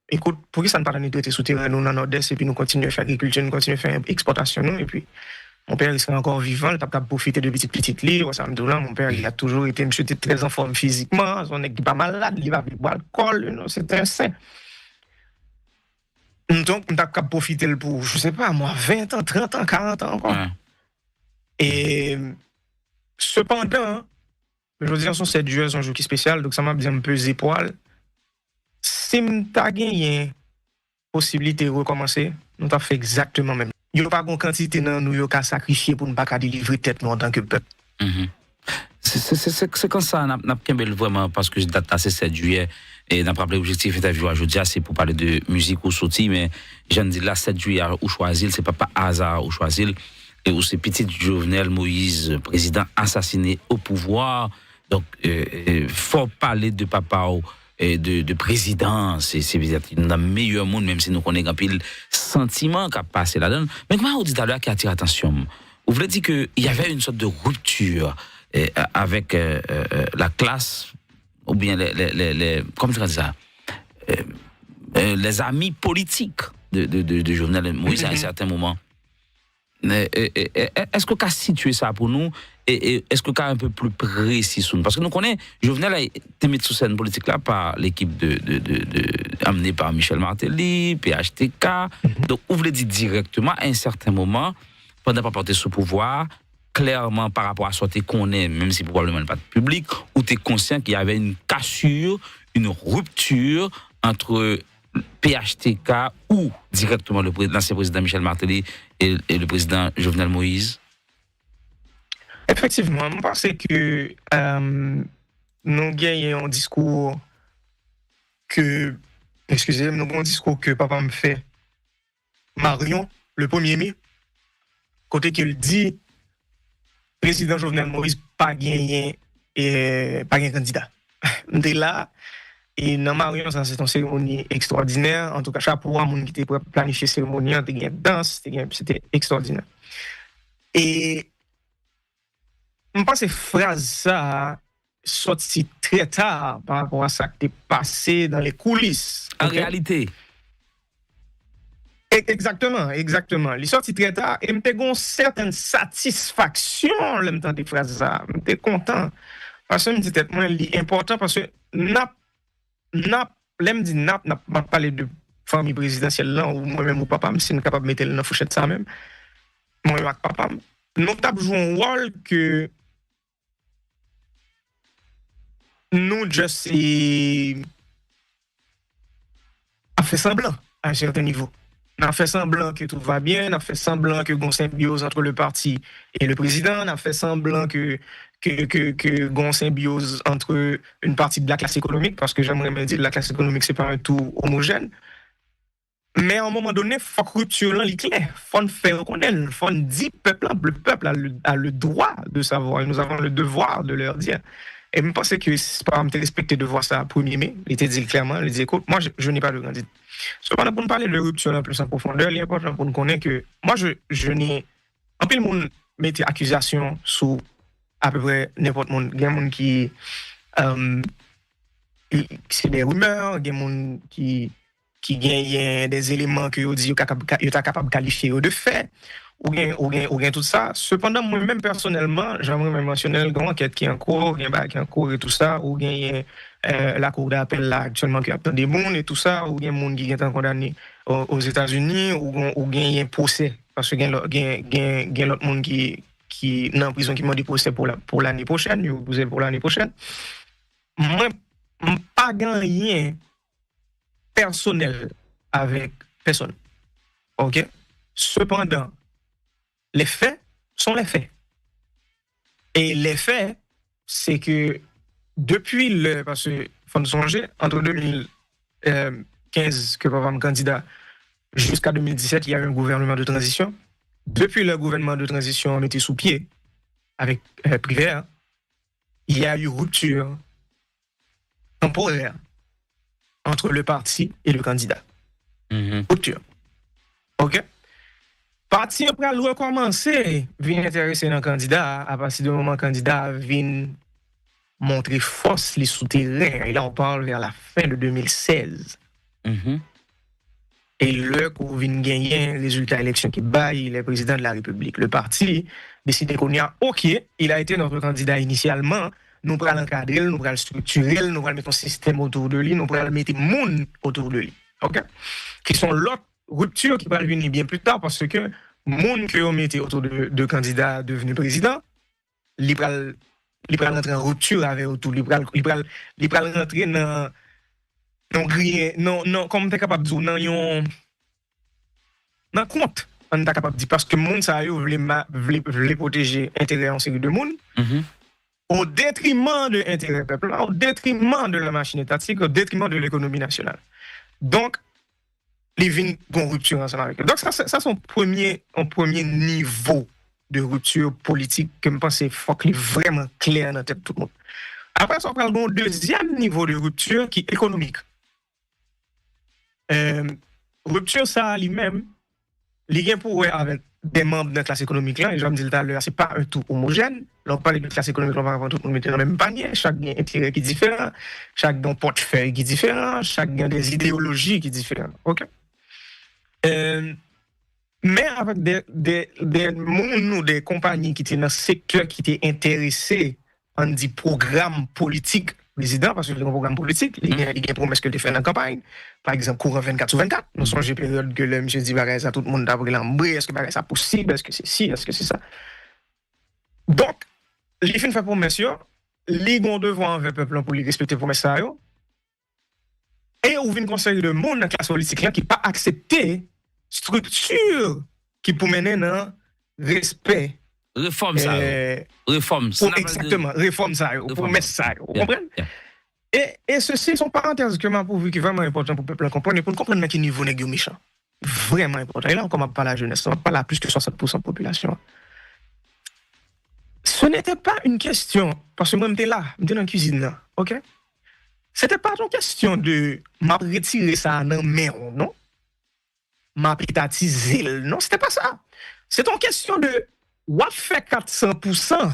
C: écoute, pour que ça ne pas nous traiter souterrain, nous, dans le nord-est, et puis nous continuons à faire agriculture, nous continuons à faire exportation, nous, et puis mon père, il serait encore vivant, il n'a pas profité de petites livres, ça me dit là, mon père, il a toujours été, monsieur, très en forme physiquement, son n'est pas malade, il va boire alcool, c'est un saint. Donc, on n'a pas profité pour, je sais pas, moi, 20 ans, 30 ans, 40 ans encore. Et cependant, je veux dire, son 7 juillet, son jour qui est spécial, donc ça m'a bien pesé poil. Si tu as gagné possibilité de recommencer, nous avons fait exactement même. Il n'y a pas de quantité dans nous qui sacrifier pour ne pas délivrer tête nous en tant que peuple.
B: C'est comme ça, n'a vraiment, parce que date c'est 7 juillet, et n'a pas rappelé l'objectif interview aujourd'hui, c'est pour parler de musique ou sortie, mais j'en dis là, 7 juillet, ou choisir, c'est pas hasard ou choisir, et où c'est petit Jovenel Moïse, président assassiné au pouvoir, donc, faut parler de papa et de président, c'est dans le meilleur monde, même si nous connaissons un peu le sentiment qui a passé là-dedans. Mais comment on dit tout à l'heure qui attire l'attention? Vous voulez dire qu'il y avait une sorte de rupture avec la classe, ou bien comment je dis ça, les amis politiques de Jovenel Moïse à un certain moment. Est-ce que tu as situé ça pour nous et est-ce que tu as un peu plus précis parce que nous connaissons Jovenel a été mis sur scène politique là par l'équipe amenée par Michel Martelly, PHTK. Donc vous voulez dire directement à un certain moment pendant pas porter sous pouvoir clairement par rapport à ce que qu'on est, même si probablement pas de public, ou tu es conscient qu'il y avait une cassure, une rupture entre PHTK ou directement l'ancien président Michel Martelly et le président Jovenel Moïse?
C: Effectivement, je pense que nous gagnons un discours que, excusez-moi, nous avons un discours que papa me fait, Marion, le 1er mai, côté qu'il dit, président Jovenel Moïse pas gagné et pas gagné candidat. Dès là, et dans Marion, ça c'est une cérémonie extraordinaire. En tout cas, chapeau à moun qui était planifié cérémonie, c'était danse, c'était extraordinaire. Et je pense que phrase ça sorti très tard par rapport à ça qui est passé dans les coulisses.
B: En réalité.
C: Exactement. Il est sorti très tard et j'étais une certaine satisfaction en même temps des phrases ça. J'étais content parce que c'était important parce que n'a parlé de famille présidentielle là ou moi-même ou papa, je suis capable de mettre dans la fourchette ça même. Moi et papa, nous avons joué un rôle que nous juste a fait semblant à un certain niveau. On a fait semblant que tout va bien, on a fait semblant que gon symbiose entre le parti et le président, on a fait semblant que gon symbiose entre une partie de la classe économique, parce que j'aimerais me dire que la classe économique c'est pas un tout homogène. Mais à un moment donné, il faut que rupture là, clair, faut faire reconnaître, il faut dire le peuple a le droit de savoir, et nous avons le devoir de leur dire. Et je pense que c'est pas me respecter de voir ça 1er mai. Il était dit clairement, il dit écoute, moi je n'ai pas de candidat. Cependant, pour nous parler de rupture un peu en profondeur, il est important pour nous connaître que moi je n'ai. En plus, le monde mettait accusation sur à peu près n'importe monde. Il y a des gens qui. C'est des rumeurs, il y a des gens qui gagnent des éléments que vous dites que vous êtes capable de qualifier de fait. Ou bien tout ça. Cependant, moi-même personnellement, j'aimerais même mentionner une enquête qui est en cours, il y a un bac qui est en cours et tout ça, ou bien la cour d'appel là actuellement qui attend des gens et tout ça, ou bien des gens qui sont condamnés aux États-Unis, ou bien un procès, parce que il y a l'autre monde qui est en prison qui m'a dit procès pour l'année prochaine, ou pour l'année prochaine. Moi, je n'ai pas gagné personnel avec personne. OK? Cependant, les faits sont les faits. Et les faits, c'est que depuis parce que faut songer, entre 2015 que papa me candidat jusqu'à 2017, il y a eu un gouvernement de transition. Depuis le gouvernement de transition mettait sous pied avec Privé, il y a eu rupture temporaire entre le parti et le candidat. Rupture. OK? Parti après le recommencer, vient intéresser un candidat, à partir du moment où le candidat vient montrer force les souterrains. Et là, on parle vers la fin de 2016. Et là, qu'on vient gagner le résultat de l'élection qui baille le président de la République. Le parti décide qu'on y a, OK, il a été notre candidat initialement, nous allons l'encadrer, nous allons le structurer, nous allons mettre un système autour de lui, nous allons mettre des gens autour de lui. OK? Qui sont l'autre rupture qui va venir bien plus tard parce que monde que on mettait autour de candidats devenus président, il va rentrer en rupture avec autour, il va rentrer dans non comme t'es capable de dire dans compte on est capable de dire parce que monde ça voulait protéger intérêt en série de monde au détriment de l'intérêt peuple, au détriment de la machine étatique, au détriment de l'économie nationale. Donc les vignes vont rupture ensemble avec eux. Donc ça c'est un premier niveau de rupture politique que je pense qu'il faut qu'il est vraiment clair dans la tête de tout le monde. Après ça on parle d'un deuxième niveau de rupture qui est économique. Rupture ça lui-même il y a pour avec des membres de la classe économique là, et je me dis tout à l'heure, c'est pas un tout homogène. Là, on parle de classe économique, on va tout le monde mettre dans le même panier, chaque a un intérêt qui est différent, chaque a un portefeuille qui est différent, chaque a des idéologies qui sont différentes. OK? Mais avec des compagnies qui étaient dans le secteur qui étaient intéressés en dit programme politique président, parce que le programme politique, il y a des promesses que tu fais dans la campagne. Par exemple, courant 24/24. Nous sommes en période que le monsieur dit, ça tout le monde a pris l'embré. Est-ce que c'est possible? Est-ce que c'est ci? Est-ce que c'est ça? Donc, les fins fait promesse, les gon devoir envers le peuple pour les respecter promesse ça yo. Et ou vinn conseil de monde dans classe politique là qui pas accepter structure qui pour mener dans respect
B: Réforme ça. Réforme ça.
C: Exactement, réforme ça yo, pour mettre ça yo. Vous comprenez? Et ceci sont parenthèses que m'a pourvu qui est vraiment important pour le peuple comprendre pour comprendre à quel niveau nèg yo méchant. Vraiment important. Et là on pas la jeunesse, on parle à plus que 60% de la population. Ce n'était pas une question, parce que moi, j'étais là, j'étais dans la cuisine, là, ok? C'était pas une question de m'a retiré ça dans main, non? M'a pétatiser, non? C'était pas ça. C'est une question de, ou fait 400%,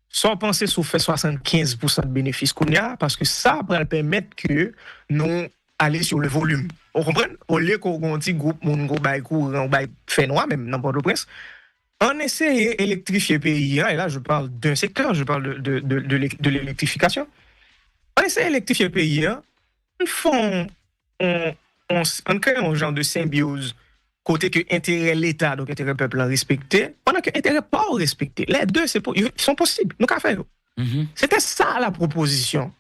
C: sans penser sur fait 75% de bénéfices qu'on y a, parce que ça va permettre que nous aller sur le volume. Vous comprenez? Au lieu qu'on dit groupe, mon groupe, on fait noir, même n'importe où prince. On essaie d'électrifier le pays, et là je parle d'un secteur, je parle de l'électrification. On essaie d'électrifier le pays, on crée un genre de symbiose, côté que l'intérêt de l'État, donc l'intérêt du peuple respecté, pendant que l'intérêt pas respecté. Les deux, ils sont possibles, nous qu'à faire. C'était ça la proposition.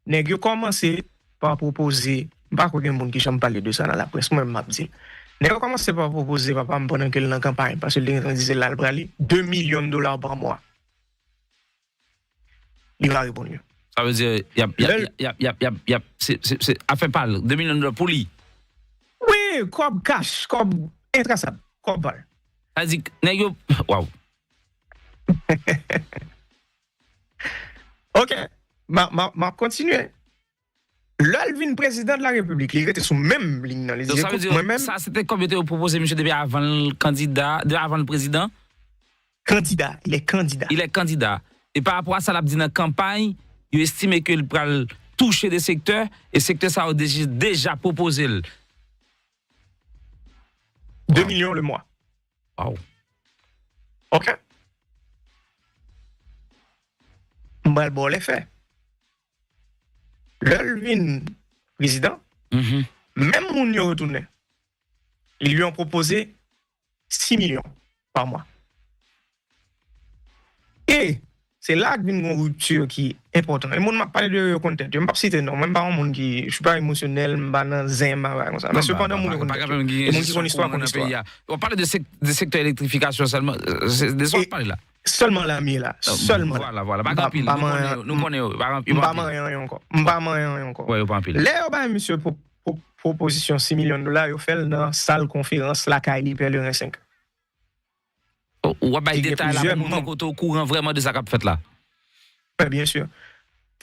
C: Nous avons commencé par proposer, pas qu'il y ait des gens qui n'aiment parler de ça dans la presse, moi-même m'a dit. Nous avons commencé par proposer, papa, pendant que la campagne, parce que le disait là, $2 millions par mois. Il va répondre.
B: Ça veut dire, c'est affaire parle, $2 millions pour lui.
C: Oui, comme cash, comme intraçable, comme balle.
B: Ça dit, waouh.
C: Ok, ma continuer. L'Alvin président de la République, il était sous même ligne dans les
B: donc, ça veut dire, moi-même. Ça, c'était comme était proposé, monsieur, depuis avant le candidat, avant le président?
C: Candidat, il est candidat.
B: Il est candidat. Et par rapport à ça, il a dit dans la campagne, il estime qu'il peut toucher des secteurs, et secteurs, ça a déjà proposé.
C: 2 millions le mois.
B: Wow.
C: Ok. Bon, les faits. L'Alvin président, même mon y retourné, ils lui ont proposé 6 millions par mois. Et c'est là qu'il y a une rupture qui est importante. Et moi, je parle de content. Je ne vais pas citer non, même pas un monde qui, je ne suis pas émotionnel, je ne suis pas zen, mais cependant, je connais histoire.
B: On parle de secteur électrification seulement. C'est des autres parler là.
C: Seulement la mienne là. Seulement.
B: Voilà. Pas pile. Nous connaissons.
C: Pas rien encore.
B: Oui, pas pile.
C: Là, monsieur, proposition $6 millions, il fait dans la salle conférence, la Kaili Pèlerin 5.
B: Ou pas de détails là, pour au courant vraiment de ça qu'a fait là.
C: Oui, bien sûr.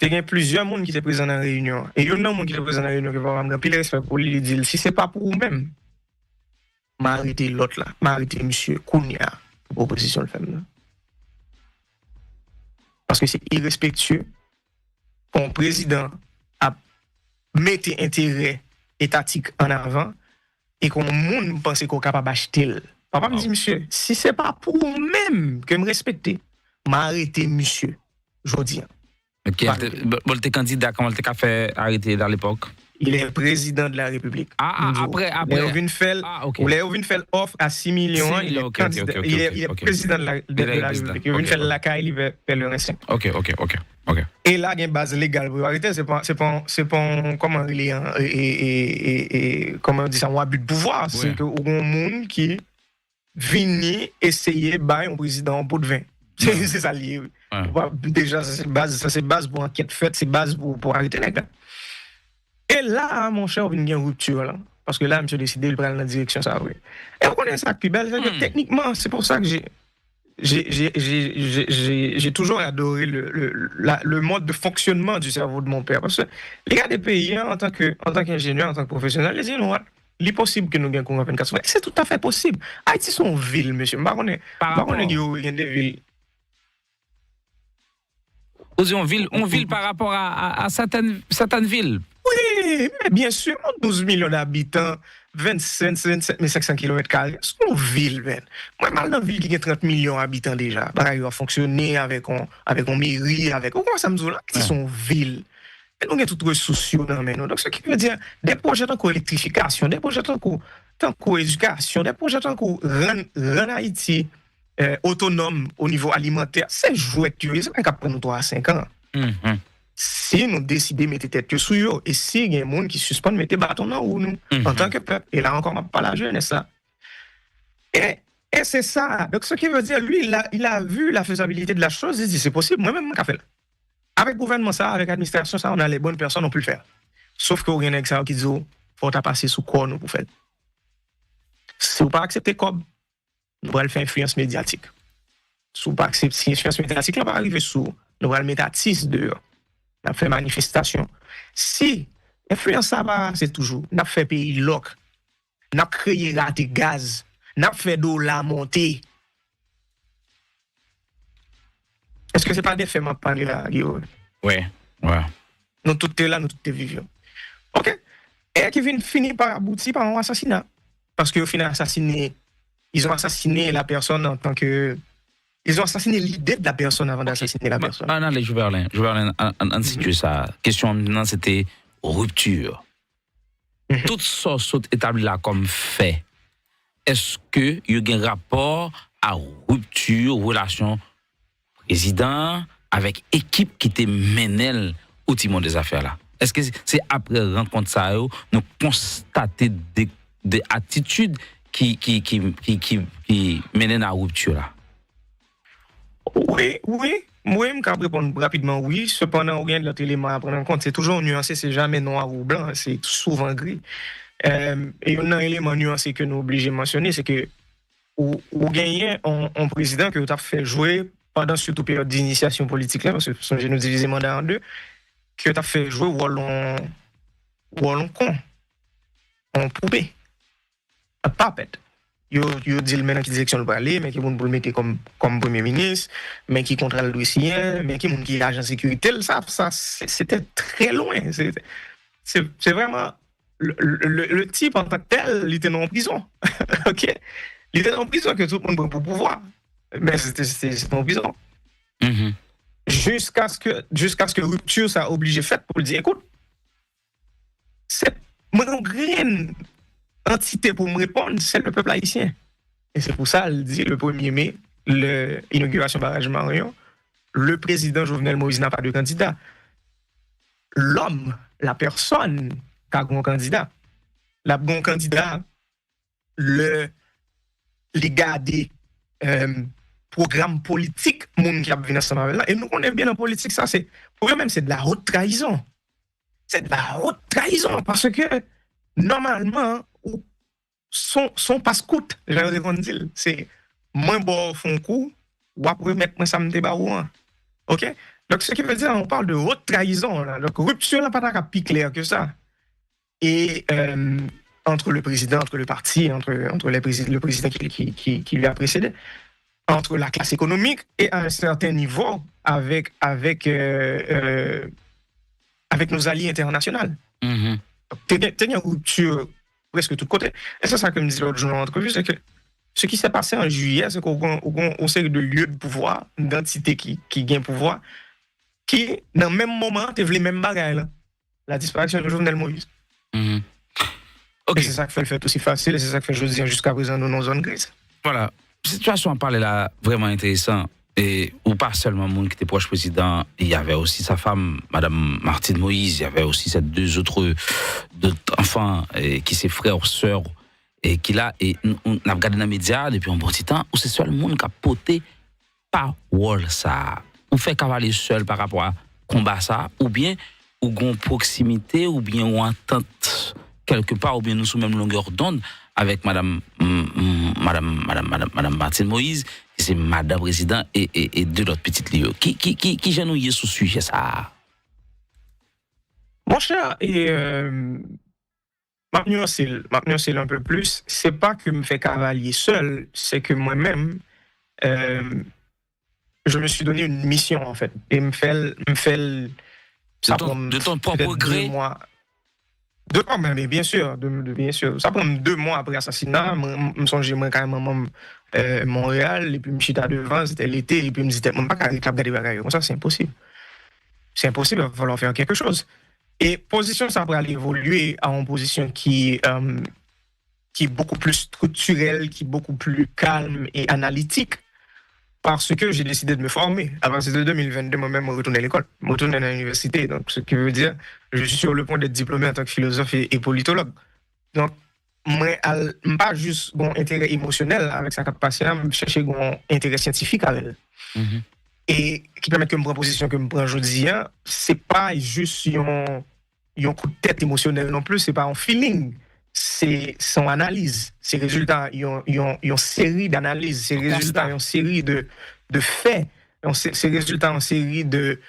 C: Il y a plusieurs monde qui étaient présents dans la réunion. Et il y a un monde qui était présent dans la réunion qui va avoir pile respect pour lui, il dit si c'est pas pour vous-même, m'arrêter l'autre là, m'arrêter monsieur Kounia pour proposition le fait là. Parce que c'est irrespectueux qu'un président a mis intérêt étatique en avant et qu'on monde pense qu'on est capable d'acheter. Papa me dit, monsieur, si c'est pas pour vous-même que me respecter, m'arrêter, monsieur, je dis.
B: Ok, bon, t'es candidat, comment t'es fait arrêter dans l'époque?
C: Il est président de la République.
B: Après.
C: Il a fait offre à 6 millions. Il est président de la République. Il a fait la CAI, il va faire le reste.
B: Ok.
C: Et là, il y a une base légale pour arrêter. C'est pas comment il est, comment on dit ça, un abus de pouvoir. C'est que un monde qui vient essayer de battre un président en pot de vin. C'est ça lié. Déjà, ça c'est base pour enquête faite, c'est base pour arrêter les gars. Et là, mon cher, il y a une rupture. Là, parce que là, monsieur décidé de prendre la direction. Ça, oui. Et on connaît ça, plus belle. Techniquement, c'est pour ça que j'ai toujours adoré le mode de fonctionnement du cerveau de mon père. Parce que les gars des pays, en tant qu'ingénieur, en tant que professionnel, les disent, il est possible que nous gagnions 24 heures. C'est tout à fait possible. Haïti, c'est une ville, monsieur. Je ne sais pas il y a des villes.
B: On ville par rapport à certaines villes.
C: Oui, mais bien sûr, 12 millions d'habitants, 27 500 km², c'est une ville, man. Moi, mal dans une ville qui a 30 millions d'habitants déjà. Bah, il va fonctionner avec une mairie, avec. Comment ça me dit là? C'est une ville. Et nous, il y a toutes les ressources dans nous. Donc, ce qui veut dire, des projets tant qu'électrification, des projets tant qu'éducation, des projets tant qu'on rend Haïti autonome au niveau alimentaire, c'est jouet que c'est pas capable nous 3 à 5 ans. Si nous décidons de mettre tête sur eux, et si il y a des gens qui suspendent mettre bâton dans ou nous, en tant que peuple, et là encore, pas la jeunesse là. Et c'est ça. Donc, ce qui veut dire, lui, il a vu la faisabilité de la chose, il dit, c'est possible, moi-même, je fait. Avec le gouvernement, ça, avec l'administration, ça, on a les bonnes personnes, on peut le faire. Sauf qu'il y a un exemple qui dit, faut passer sous quoi nous pour faire. Si vous ne pas accepter comme, nous allons faire influence médiatique. Si vous ne pas accepter influence médiatique, on va arriver sous, nous allons mettre artistes dehors. On a fait manifestation. Si l'influence, ça va, c'est toujours, on a fait pays loc, on a créé raté gaz, on a fait d'eau la montée. Est-ce que ce n'est pas des faits, ma parler là, Guillaume?
B: Ouais.
C: Nous tous là, nous tous vivants. OK? Et qui vient finir par aboutir par un assassinat. Parce qu'au final, ils ont assassiné la personne en tant que. Ils ont assassiné l'idée de la personne avant d'assassiner la personne.
B: Allez, Jouverlin, on situe ça. Question maintenant, c'était rupture. Toutes sortes établies là comme fait. Est-ce que il y a un rapport à rupture, relation président avec équipe qui était menée au timon des affaires là? Est-ce que c'est après rencontre ça nous constater des attitudes qui mènent à la rupture là?
C: Oui. Moi, je peux répondre rapidement oui. Cependant, rien de l'autre élément à prendre en compte. C'est toujours nuancé, c'est jamais noir ou blanc, c'est souvent gris. Et un élément nuancé que nous obligés de mentionner, c'est que ou gagner un président que tu as fait jouer pendant surtout période d'initiation politique là, parce que son nous divisé mandat en deux, que tu as fait jouer wallon con, en poupée, un papet. Yo dit le maintenant qui direction le parler, mais qui vont le mettre comme premier ministre, mais qui contrôle le dossier, mais qui est agent de sécurité, ça c'était très loin. C'est vraiment le type en tant que tel, il était en prison. OK? Il était en prison que tout le monde prend pour pouvoir. Mais c'était en prison. Jusqu'à ce que rupture ça a obligé fait pour lui dire écoute, c'est moi une entité pour me répondre, c'est le peuple haïtien. Et c'est pour ça, elle dit le 1er mai, l'inauguration barrage Marion, le président Jovenel Moïse n'a pas de candidat. L'homme, la personne, qui a un candidat. La bon candidat, les gars des programmes politiques, monde qui a venu ensemble avec là. Et nous connaissons bien en politique, ça, c'est, pour eux-mêmes, c'est de la haute trahison. C'est de la haute trahison parce que, normalement, son passe-coute, j'avais dire, c'est moins bon fond coup, ou après mettre moi ça me débat ou un. OK? Donc, ce qui veut dire, on parle de haute trahison, là. Donc, rupture n'a pas d'air plus clair que ça. Et entre le président, entre le parti, entre le président qui lui a précédé, entre la classe économique et à un certain niveau avec nos alliés internationaux. T'es une rupture presque de tous côtés. Et c'est ça que me dit l'autre jour dans l'entrevue, c'est que ce qui s'est passé en juillet, c'est qu'on a une série de lieux de pouvoir, d'entités qui gagnent pouvoir, qui, dans le même moment, te les mêmes bagailles. La disparition de Jovenel Moïse. Okay. Et c'est ça qui fait le fait aussi facile, et c'est ça qui fait, je dis, jusqu'à présent, nous, nos zones grises.
B: Voilà. Situation à parler là, vraiment intéressant. Et ou pas seulement monde qui était proche président, il y avait aussi sa femme, Madame Martine Moïse, il y avait aussi ces deux autres enfants qui sont frères, sœurs, et qui là, et on a regardé dans les médias depuis un bon petit temps, où c'est seul le monde qui a poté par wall ça. On fait cavaler seul par rapport à combat ça, ou bien ou gon proximité, ou bien ou entente quelque part, ou bien nous sommes même longueur d'onde avec Madame Martine Moïse, qui c'est Madame Président et deux autres petites lieux. Qui genouillent sous sujet ça?
C: Mon cher, et m'a nuancé un peu plus, c'est pas que me fait cavalier seul, c'est que moi-même, je me suis donné une mission en fait, et me fait
B: de ton propre gré.
C: Mais bien sûr, bien sûr. Ça prend 2 mois après l'assassinat. Je me songeais quand même à Montréal, et puis je suis devant, c'était l'été, et puis je me disais, je ne peux pas regarder les bagages. Comme ça, c'est impossible. C'est impossible, il va falloir faire quelque chose. Et position, ça va aller évoluer à une position qui est beaucoup plus structurelle, qui est beaucoup plus calme et analytique, parce que j'ai décidé de me former. À partir de 2022, moi-même, je retourne à l'école, je retourne à l'université. Donc, ce qui veut dire, je suis sur le point d'être diplômé en tant que philosophe et politologue. Donc, moi, pas juste un intérêt émotionnel avec sa capacité, je cherche un intérêt scientifique avec elle.
B: Mhm.
C: Et qui permet que me prendre position que me prends aujourd'hui, c'est pas juste un coup de tête émotionnel non plus, c'est pas un feeling. C'est son analyse, ses résultats, ils ont une série d'analyses, ses résultats, une série de faits, ses résultats, une série de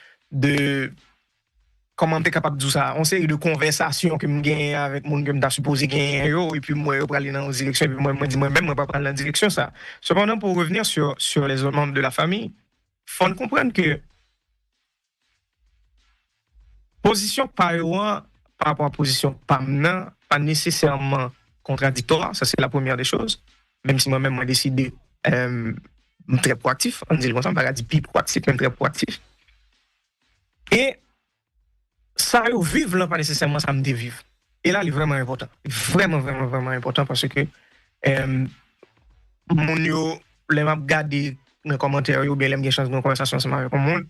C: comment tu es capable de dire ça, une série de conversations que je gagne avec mon que je supposé gagner, et puis moi, je vais aller dans une direction, et puis moi, je dis moi-même, je ne vais pas prendre la direction, ça. Cependant, pour revenir sur les autres membres de la famille, il faut comprendre que position par rapport à position pas nécessairement contradictoire, ça c'est la première des choses, même si moi-même j'ai décidé très proactif, on dit le contraire, on va dire plus proactif, même très proactif. Et ça, vivre là, pas nécessairement ça me vivre. Et là, il est vraiment important. Vraiment, vraiment, vraiment important parce que mon yo, les m'a regardé dans les commentaires, ou bien les chance de conversation avec le monde,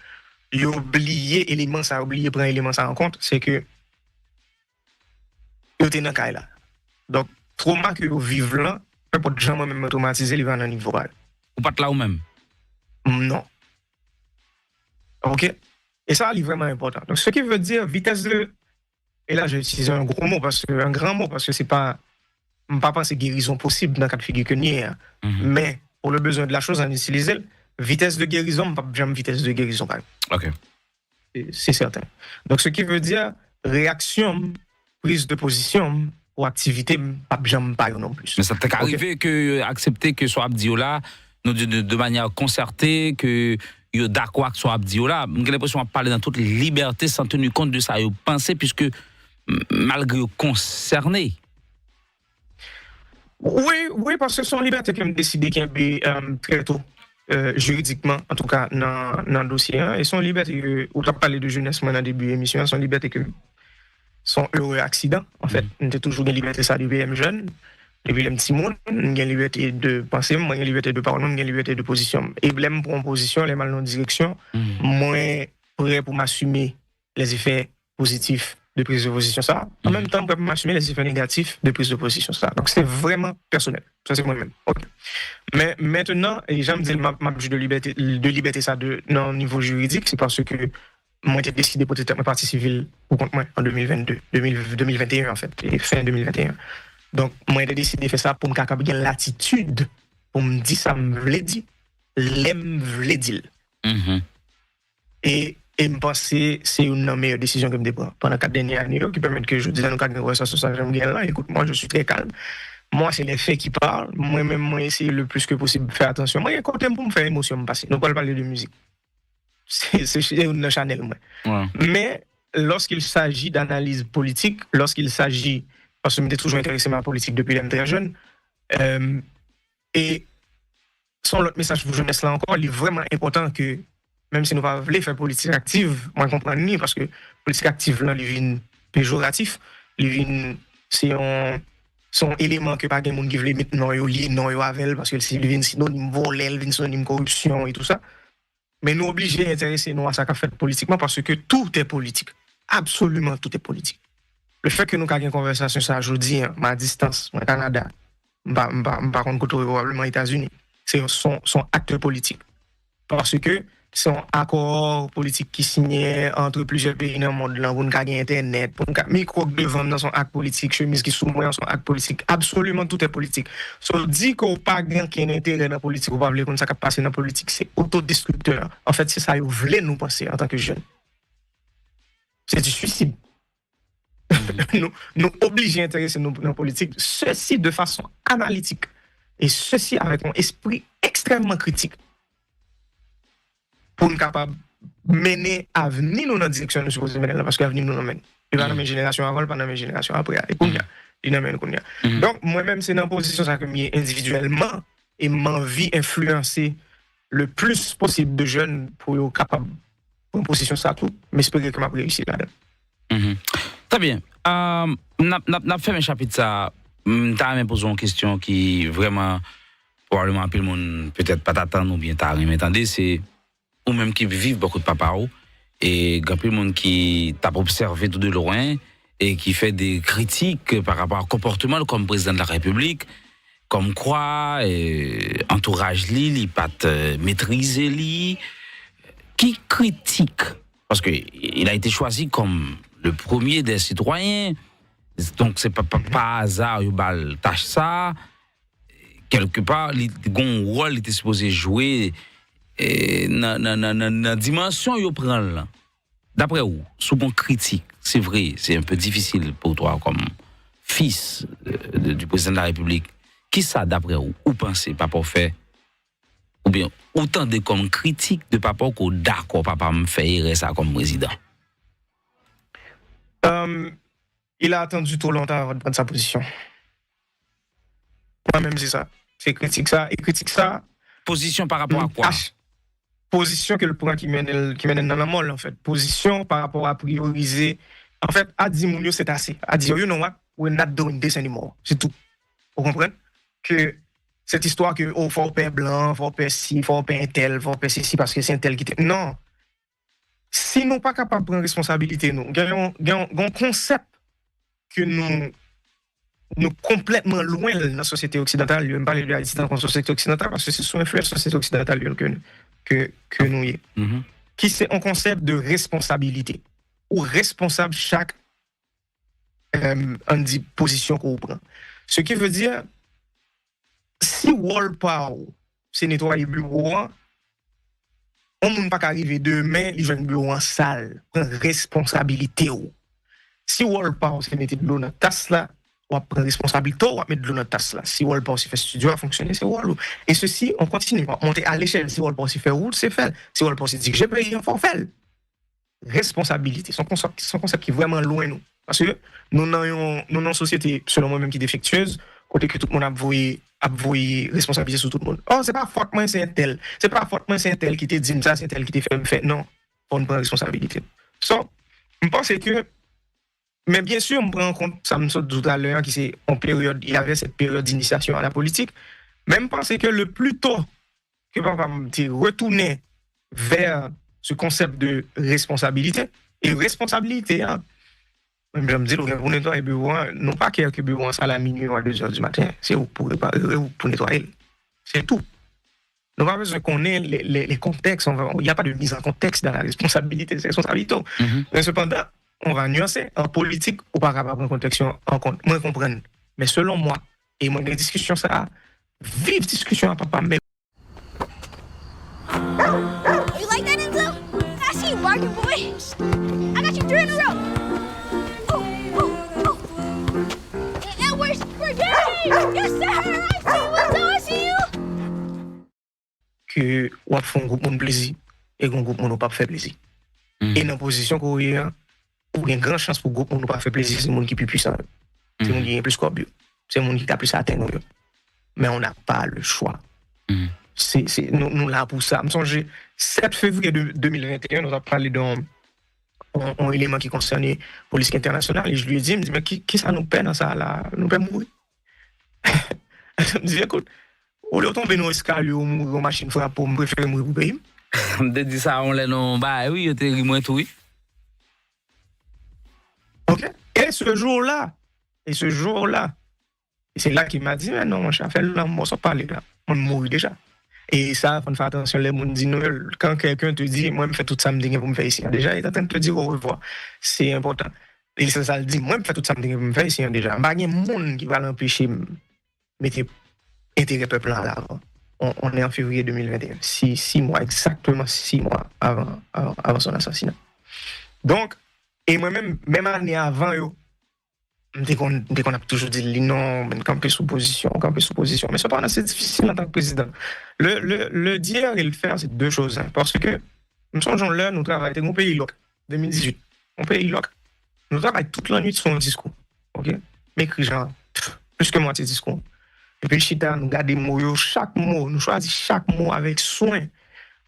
C: il a oublié élément ça, oublié prendre élément ça en compte, c'est que il était dans le là. Donc, trauma que vous vivez là, peut pas jamais même traumatiser, il va dans un niveau là.
B: Ou pas là ou même?
C: Non. OK? Et ça, c'est vraiment important. Donc, ce qui veut dire vitesse de... Et là, j'ai utilisé un grand mot, parce que c'est pas... Je ne pense pas que c'est guérison possible dans le cas de figure que nous avons. Mais, pour le besoin de la chose, on utilise vitesse de guérison, je ne pas jamais vitesse de guérison.
B: OK.
C: C'est certain. Donc, ce qui veut dire réaction, prise de position ou activité, pas jamais pas non plus.
B: Mais ça t'est arrivé que accepter que soit Abdio là, de manière concertée, que yo d'accord avec soit Abdio là, j'ai l'impression de parler dans toute liberté sans tenir compte de ça, yo penser puisque malgré concerné.
C: Oui, parce que son liberté qui me décidé qu'il y a très tôt. Juridiquement, en tout cas, dans le dossier. Et son liberté, où tu as parlé de jeunesse, moi, dans le début de l'émission, son liberté que son heureux accident, en fait. On a toujours une liberté, ça, depuis les jeune, depuis les petits monde, on a une liberté de penser, moi, une liberté de parole, une liberté de position. Et blême pour une position, les mal dans direction, moi, prêt pour m'assumer les effets positifs de prise de position, ça. En même temps, prêt pour m'assumer les effets négatifs de prise de position, ça. Donc, c'est vraiment personnel. Ça, c'est moi-même. Okay. Mais maintenant, et j'aime dire ma juge de liberté ça dans le niveau juridique, c'est parce que moi j'ai décidé pour être ma partie civile pour compte moi en 2021 en fait, et fin 2021. Donc moi j'ai décidé de faire ça pour me capable de l'attitude pour me dire ça me voulait dire, l'aime voulait dire. Et me penser c'est une meilleure décision que me prendre pendant 4 dernières années qui permettent que je dise dans cadre de conversation ça j'aime bien là, écoute moi je suis très calme. Moi, c'est les faits qui parlent. Moi-même, moi, essayer le plus que possible de faire attention. Moi, il y a un côté pour me faire émotion me passer. Nous pas parler de musique. C'est une channel, moi. Ouais. Mais lorsqu'il s'agit d'analyse politique, lorsqu'il s'agit, parce que je m'étais toujours intéressé à la politique depuis l'âge très jeune, et son l'autre message pour jeunesse là encore, il est vraiment important que, même si nous ne voulons pas faire politique active, moi, je comprends ni parce que politique active là, il vient péjoratif, il vient, c'est un son élément que pas de monde qui veut mettre non yo lié non yo avec parce que c'est devient synonyme voler, devient synonyme corruption et tout ça. Mais nous obligés d'intéresser nous à ça qu'a fait politiquement parce que tout est politique. Absolument tout est politique. Le fait que nous avons une conversation ça aujourd'hui à distance au Canada, par contre probablement aux États-Unis, c'est son acte politique. Parce que c'est un accord politique qui signait entre plusieurs pays dans le monde, là, pour nous gagner Internet, pour nous gagner micro devant dans son acte politique, chemise qui soumet dans son acte politique. Absolument tout est politique. So, dit qu'on n'a pas aucun intérêt dans la politique, ou pas voulez qu'on ça passe dans la politique, c'est autodestructeur. En fait, c'est ça que vous voulez nous penser en tant que jeunes. C'est du suicide. nous obligés à intéresser nous dans la politique, ceci de façon analytique, et ceci avec un esprit extrêmement critique. Pour nous capables de mener l'avenir dans la direction que nous supposons mener là, parce que l'avenir nous l'emmène. Il va dans mes générations avant, pas dans mes générations après. Et il n'amène qu'on y a. Donc, moi-même, c'est dans une position ça que je individuellement et m'envie d'influencer le plus possible de jeunes pour être capable pour une position ça tout, mais j'espère que je vais réussir là-dedans.
B: Très bien. On a fait un chapitre ça. Tu as posé une question qui vraiment probablement peu le monde peut-être pas t'attendre ou bien t'as rien m'entendre, c'est ou même qui vivent beaucoup de papa et grand peu le monde qui t'a observé tout de loin et qui fait des critiques par rapport au comportement comme président de la République, comme quoi entourage il pas maîtriser lui, qui critique parce que il a été choisi comme le premier des citoyens, donc c'est pas hasard il bal tâche ça quelque part un rôle il était supposé jouer dans dimension il prend là. D'après vous, sous bon critique, c'est vrai, c'est un peu difficile pour toi comme fils du président de la République. Qui ça, d'après vous, ou pensez, papa fait, ou bien autant de comme critique de papa qu'au d'accord, papa me fait ça comme président?
C: Il a attendu trop longtemps avant de prendre sa position. Moi-même, c'est ça. C'est critique ça, et critique ça.
B: Position par rapport à quoi?
C: Position que le prend qui mène dans la molle, en fait. Position par rapport à prioriser. En fait, à dire, mon c'est assez. À dire, you know what, we're not doing this anymore. C'est tout. Vous comprenez? Que cette histoire que, oh, faut faire blanc, faut faire ci, faut faire un tel, faut faire ceci parce que c'est un tel qui était. Non. Si nous pas capables de prendre responsabilité, nous, avons un concept que nous complètement loin de la société occidentale. Je ne parle pas de Haïti dans la société occidentale parce que c'est sous influence de la société occidentale que nous y est. Mm-hmm. Qui c'est un concept de responsabilité. Ou responsable chaque position qu'on prend. Ce qui veut dire, si Wall Power, c'est nettoyer le bureau, on ne peut pas arriver demain, il joue un bureau en salle. Prendre responsabilité. Si Wall Power, c'est mettre de l'eau dans la tasse là, on va prendre responsabilité, on va mettre de l'eau dans la tasse là. Si Wall Power, c'est fait studio à fonctionner, c'est Wall. Et ceci, on continue. On va monter à l'échelle. Si Wall Power, c'est fait route, c'est fait. Si Wall Power, c'est dit que j'ai payé, il faut faire. Responsabilité. Son concept qui est vraiment loin, nous. Parce que nous avons une société, selon moi-même, qui est défectueuse, côté que tout le monde a voué responsabiliser sur tout le monde. Oh, c'est pas fortement c'est un tel. C'est pas fortement c'est un tel qui te dit ça, c'est un tel qui te fait me fait. Non, on ne prend responsabilité. So, je pense que, mais bien sûr, on prend en compte, ça me saute tout à l'heure, il y avait cette période d'initiation à la politique. Même penser que le plus tôt que papa me retourner vers ce concept de responsabilité, et responsabilité, hein, je me dis, on nettoie les bureaux, non pas quelques bureaux à la minuit ou à 2 heures du matin, c'est pour réparer ou pour nettoyer. C'est tout. Nous n'avons pas besoin qu'on ait les contextes, il n'y a pas de mise en contexte dans la responsabilité, c'est responsabilité. Mm-hmm. Mais cependant, on va nuancer. En politique, on ne va pas prendre contexte en compte. Moi, je comprends. Mais selon moi, et moi, des discussions, ça, vive discussion à papa, mais.
E: You like that, Enzo? I see you barking, boy. I got you 3 in a row. And we're spaghetti! Yes, sir! I see you!
C: Que on fait un groupe de plaisir et un groupe de pas faire plaisir. Et dans la position qu'on est, il y a une grande chance pour le groupe de pas faire plaisir, c'est le monde qui est plus puissant. C'est le monde qui est plus scorbut. C'est le monde qui a plus atteindre. Mais on n'a pas le choix. Nous là pour ça. Je me souviens, 7 février 2021, nous avons parlé d'un élément qui concernait la police internationale et je lui ai dit, mais qui ça nous peine dans ça là? Nous peine mourir. Je me dis, écoute, au lieu de tomber dans l'escalier ou mourir en machine frappe pour me préférer mourir pour payer.
B: On te dit ça, on l'a non, bah oui, on te dit moins tout, oui.
C: Ok. Et ce jour-là, c'est là qu'il m'a dit, mais non, mon cher, fais-le, on s'en parle là. On mourit déjà. Et ça, il faut faire attention, les gens disent, quand quelqu'un te dit, moi, je fais tout ça, je me fais ici. Déjà, il est en train de te dire au revoir. C'est important. Et ça le dit, moi, je fais tout ça, je me fais ici. Déjà, il y a un monde qui va l'empêcher de mettre intérêt peuple là. On est en février 2021. 6 mois, exactement 6 mois avant son assassinat. Donc, et moi-même, même année avant, dès qu'on a toujours dit non, camper sous position. Mais cependant, c'est difficile en tant que président. Le dire et le faire, c'est 2 choses. Hein, parce que, nous sommes là, nous travaillons, mon pays local, 2018. Mon pays local. Nous travaillons toute la nuit sur un discours. Ok? Mais écrit genre, plus que moitié discours. Et puis, chita, nous gardons chaque mot, nous choisissons chaque mot avec soin.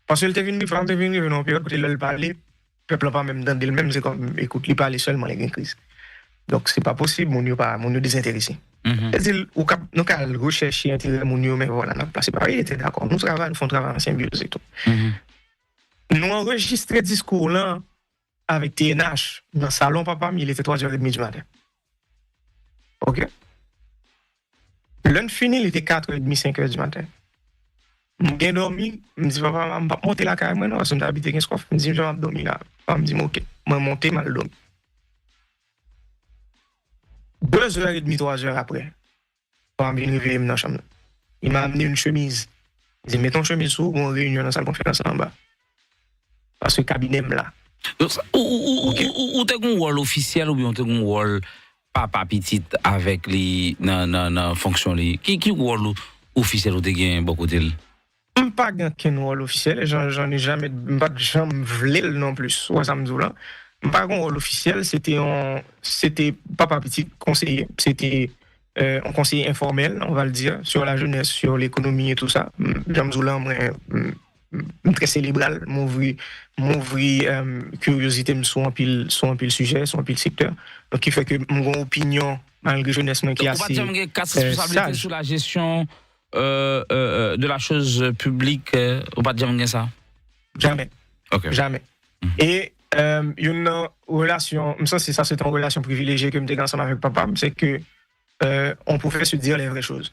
C: Parce que le devine, dans une période où il parler, le peuple n'a pas même dans le même, c'est comme, écoute, il parle seulement, il y a une crise. Donc, c'est pas possible, mon Dieu désintéressé. C'est-à-dire, nous avons recherché intérêt mon mais voilà, nous placé par il était d'accord. Nous travaillons, nous faisons travail en symbiose et tout. Nous enregistrons le discours là avec TNH dans le salon papa, il était 3h30 du matin. OK? L'un fini, il était 4h30, 5h du matin. Je dormi, je me dis, papa, je ne vais pas monter la carrière, non, je vais habiter 15 coffres. Je me dis, je vais dormir là. Je me dis, OK, je vais monter, je vais dormir. 2h30, 3h après, je vais réveiller dans la chambre. Il m'a amené une chemise. Il dit, mets ton chemise sous, on réunion dans la salle de conférence en bas. Parce que le cabinet est là.
B: Ou t'as un rôle officiel ou bien t'as un rôle papa petite avec les fonctions qui rôle officiel ou t'as gagné beaucoup de
C: Je n'ai pas un rôle officiel, j'en ai jamais voulu non plus. Ouais, ça me dit là. Pas un rôle officiel, c'était papa petit conseiller, c'était un conseiller informel, on va le dire, sur la jeunesse, sur l'économie et tout ça. J'aime là, moi, très cérébral, m'ouvrir curiosité sur un pile sujet, sur un pile secteur. Donc, qui fait que mon opinion, malgré jeunesse, qui est assez
B: sage. Sur la gestion de la chose publique, ou pas dire ça?
C: Jamais.
B: Okay.
C: Jamais. Et une relation, ça c'est une relation privilégiée que je me ensemble avec papa, c'est que on pouvait se dire les vraies choses.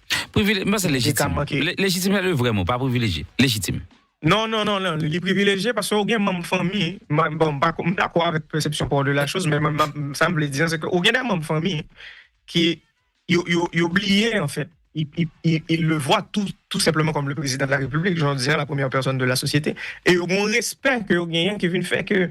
B: Moi, c'est légitime. Légitime, c'est le vrai mot, pas privilégié. Légitime.
C: Non, les privilégiés, parce qu'il y a une famille, bon, pas d'accord avec perception pour de la chose, mais ça me dire, c'est qu'il y a une famille qui oubliait, en fait. Il le voit tout simplement comme le président de la République, j'en disais, la première personne de la société. Et on respecte qu'il y a quelqu'un qui vient faire que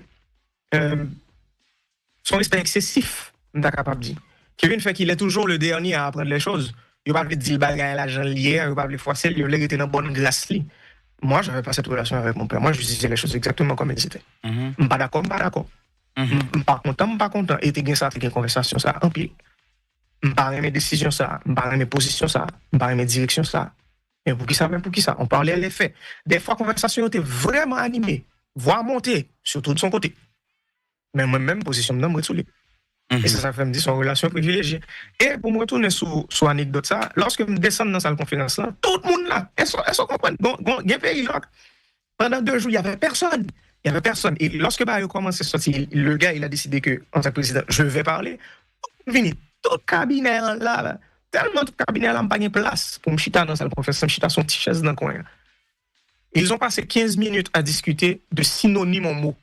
C: son respect excessif, on est capable de dire. Qui vient faire qu'il est toujours le dernier à apprendre les choses. Il ne va pas dire le bagage à l'agent lié, il ne va pas forcer, il était dans bonne grâce. Moi, je n'avais pas cette relation avec mon père. Moi, je disais les choses exactement comme elles étaient. Je ne suis pas d'accord, je ne suis pas content. Et tu as une conversation, ça, en pile. Je ne parle pas mes décisions, ça. Je ne parle pas mes positions, ça. Je ne parle pas mes directions, ça. Mais pour qui ça? On parlait les faits. Des fois, la conversation était vraiment animée, voire montée, surtout de son côté. Mais moi-même, position de me retourner. Et ça fait me dire son relation privilégiée. Et pour me retourner sur l'anecdote, ça, lorsque je descends dans la salle de conférence, là, tout le monde là, elles sont comprennent. Il y a pays là. Pendant 2 jours, il n'y avait personne. Et lorsque il a commencé à sortir, le gars, il a décidé que, en tant que président, je vais parler. Vini, tout le cabinet là, tellement tout le cabinet là, n'a pas de place pour me chiter dans la salle de conférence, me chiter son petit chaise dans le coin. Ils ont passé 15 minutes à discuter de synonymes en mots.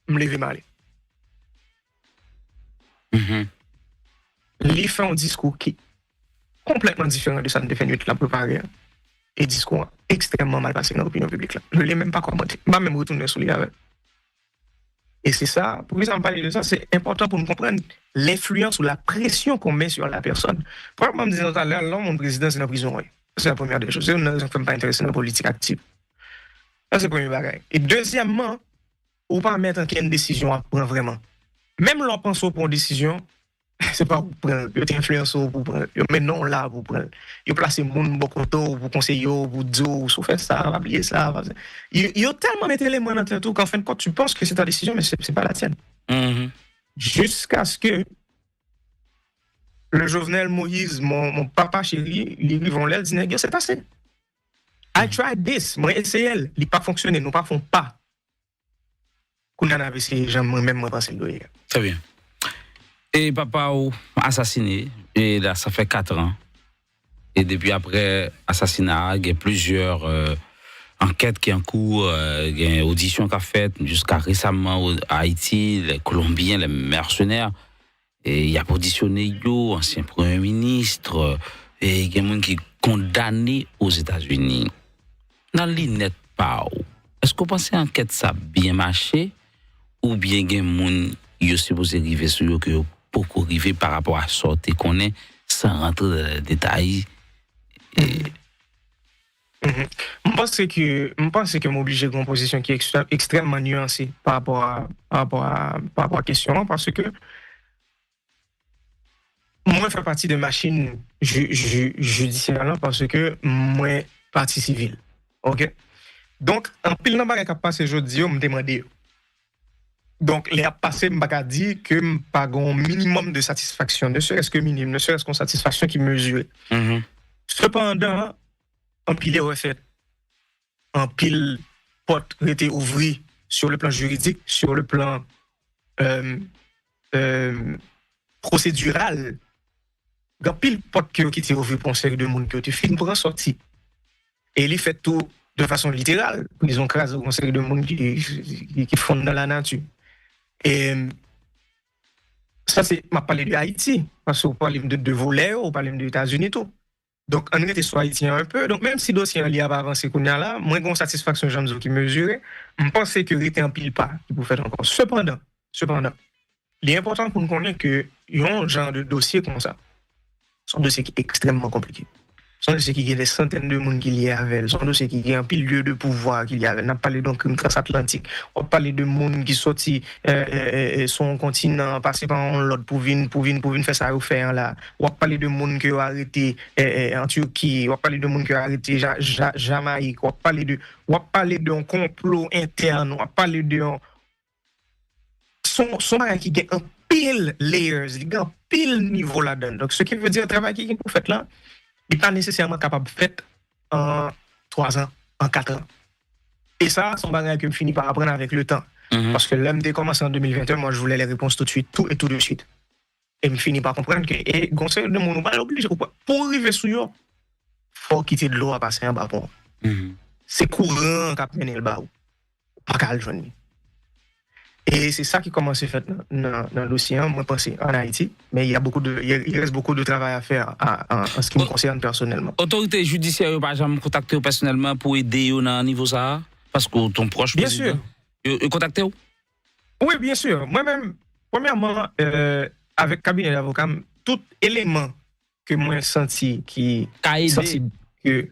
C: Je me lève mal. Il fait un discours qui est complètement différent de ça de nuit la préparé et discours extrêmement mal passé dans l'opinion publique là. Je ne l'ai même pas commenté. Je ne vais même retourner sur lui avec. Et c'est ça, pour que ça me parle de ça, c'est important pour nous comprendre l'influence ou la pression qu'on met sur la personne. Pour moi, je me disais tout à l'heure, là, mon président, c'est dans la prison. Oui. C'est la première des choses. Je ne suis pas intéressé dans la politique active. Ça, c'est le premier bagage. Et deuxièmement, on ne peut pas mettre une décision à prendre vraiment. Même l'on pense pour une décision, c'est pas pour prendre, il y a influence pour prendre, mais non là pour prendre. Il y a placé monde beaucoup tôt pour conseiller, pour dire, ou faire ça, va oublier ça. Il y a tellement mis l'élément dans ta tête qu'en fin de compte, tu penses que c'est ta décision, mais c'est pas la tienne. Jusqu'à ce que le Jovenel Moïse, mon papa chéri, ils vont l'air dire, c'est passé. I tried this, moi essayé, il n'a pas fonctionné, nous ne font pas. Qu'on en avait essayé, même moi passer le dossier.
B: Très bien. Et papa assassiné, et là ça fait 4 ans. Et depuis après assassinat, il y a plusieurs enquêtes qui sont en cours, il y a une audition qui a fait jusqu'à récemment à Haïti, les Colombiens, les mercenaires. Et il y a auditionné ancien premier ministre, et il y a des gens qui sont condamnés aux États-Unis. Dans l'inet pas. Est-ce que vous pensez que l'enquête ça a bien marché? Ou bien il y a des gens qui sont supposés arriver sur eux, que beaucoup arriver par rapport à sortir qu'on est, sans rentrer dans les détails?
C: Je pense que je suis obligé de une position qui est extrêmement nuancée par rapport à la question, parce que moi, je fais partie de machine judiciaire parce que moi, partie civile. OK? Donc, en pile de choses qui a passé aujourd'hui, on me demande. Donc, les a passé, m'a dit que pas un minimum de satisfaction, ne serait-ce que minimum, ne serait-ce qu'une satisfaction qui mesure. Cependant, un pile est fait, un pile porte été ouvri sur le plan juridique, sur le plan procédural. Un pile porte qui était ouvri pour un série de monde qui était fini pour en sortir. Et il fait tout de façon littérale. Ils ont crasé un série de monde qui font dans la nature. Et ça, c'est, m'a parlé de Haïti, parce qu'on parle de volets, on parle des États-Unis, tout. Donc, on était sur Haïtien un peu. Donc, même si le dossier n'a pas avancé qu'on a là, moi, j'ai une satisfaction, j'aime qui mesurait, je pense que c'était un pile pas qui pouvait faire encore. Cependant, il est important pour nous connaître que y a un genre de dossier comme ça. C'est un dossier qui est extrêmement compliqué. C'est un dossier qui a des centaines de monde qui y avec. C'est un dossier qui a un pile lieu de pouvoir qu'il y avait. On a parlé d'un crime transatlantique. On a parlé de monde qui sorti son continent, passé par l'autre pour venir faire ça ou faire là. On a parlé de monde qui a arrêté en Turquie. On a parlé de monde qui a arrêté Jamaïque. On a parlé d'un complot interne. On a parlé de son bagage qui a un pile layers, il y a un pile niveau là-dedans. Donc, ce qui veut dire le travail qui est fait là, il n'est pas nécessairement capable de faire en 3 ans, en 4 ans. Et ça, c'est un bagage que je finis par apprendre avec le temps. Parce que l'homme dès commencé en 2021, moi, je voulais les réponses tout de suite, tout de suite. Et je finis par comprendre que, et conseil de mon pas obligé, pour arriver sur eux, il faut quitter de l'eau à passer en bas. C'est courant qu'à mener le bas. Pas qu'à le joindre. Et c'est ça qui commence à faire dans l'océan, moi, pensé en Haïti. Mais il reste beaucoup de travail à faire en ce qui me concerne personnellement.
B: Autorité judiciaire, par exemple, contacté personnellement pour aider dans le niveau ça? Parce que ton proche.
C: Bien sûr.
B: Contacté où?
C: Oui, bien sûr. Moi-même, premièrement, avec cabinet d'avocat, tout élément que moi senti qui
B: a aidé
C: que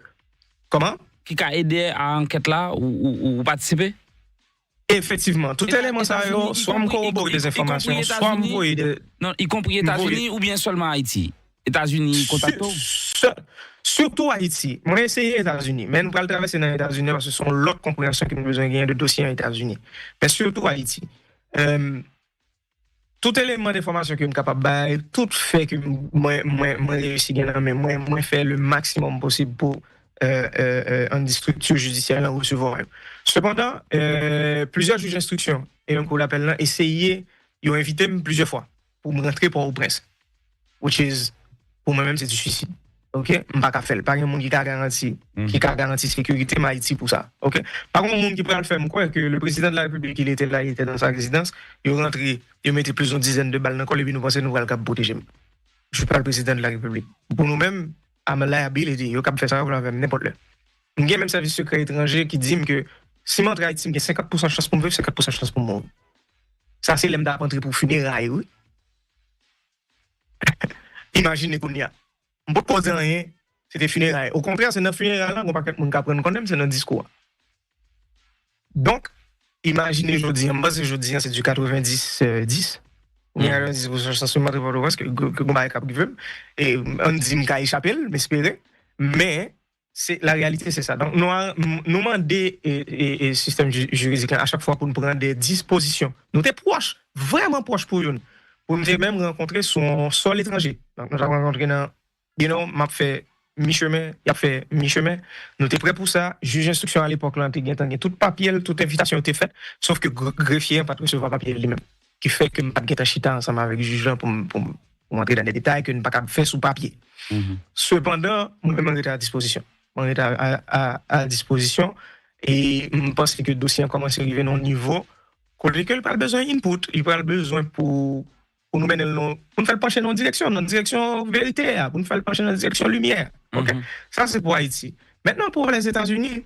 C: comment?
B: Qui a aidé à l'enquête là ou participer?
C: Effectivement, tout élément ça, soit me corroborer des informations, soit me voyer des...
B: Non, y compris États-Unis ou bien seulement Haïti? États-Unis, contacto?
C: Surtout Haïti. Moi, j'ai essayé États-Unis. Mais nous allons traverser dans les États-Unis parce que ce sont l'autre compréhension qui nous besoin de dossiers aux États-Unis. Mais surtout Haïti. Tout élément d'information que je suis capable de faire, tout fait que moi réussi à gagner, mais moi fait le maximum possible pour en structure judiciaire en recevoir. Cependant, plusieurs juges d'instruction et un coup l'appel là, ils ont invité plusieurs fois pour me rentrer pour Port-au-Prince. Which is, pour moi-même, c'est du suicide. Ok? Je ne peux pas faire. Pas un monde qui a garanti sécurité, mais Haïti pour ça. Ok? Par contre, un monde qui peut le faire, je crois que le président de la République, il était là, il était dans sa résidence, il est rentré, il mettait plusieurs dizaines de balles dans le col et puis nous pensons nous allons le protéger. Je ne suis pas le président de la République. Pour nous-mêmes, I'm a liability. Il peut faire ça avec n'importe qui. Il y a même service secret étranger qui dit que si je rentre à Haïti, il y a 50% de chance pour me vivre, 50% de chance pour me mourir. Ça, c'est l'aime d'apprendre pour funérailles, oui. Imaginez qu'on y a. On ne peut pas dire rien, c'était funérailles. Au contraire, c'est dans funérailles-là qu'on ne peut pas prendre compte, c'est dans le discours. Donc, imaginez aujourd'hui, c'est du 90-10. Il y a 10% de chance pour me parce que je cap veut. Et on dit que je échappé, m'espérer. Mais la réalité, c'est ça. Donc, nous demandons des systèmes juridiques à chaque fois pour nous prendre des dispositions. Nous sommes proches, vraiment proches pour nous. Pour nous même rencontrer sur sol étranger. Donc, nous avons rencontré dans, m'a fait mi-chemin, il a fait mi-chemin. Nous étions prêts pour ça. Juge d'instruction à l'époque, là, tout papier, toute invitation était faite, sauf que greffier n'a pas recevoir papier lui-même. Qui fait que je ne peux pas chita ensemble avec le juge pour entrer dans les détails que je ne peux pas faire sous papier. Cependant, moi-même, je suis à disposition. On est à disposition et je pense que le dossier commence à arriver à un niveau qu'on n'a pas besoin d'input, il n'a pas besoin pour nous mener pour nous faire pencher dans une direction vérité, pour nous faire pencher dans une direction lumière. Okay? Ça, c'est pour Haïti. Maintenant, pour les États-Unis,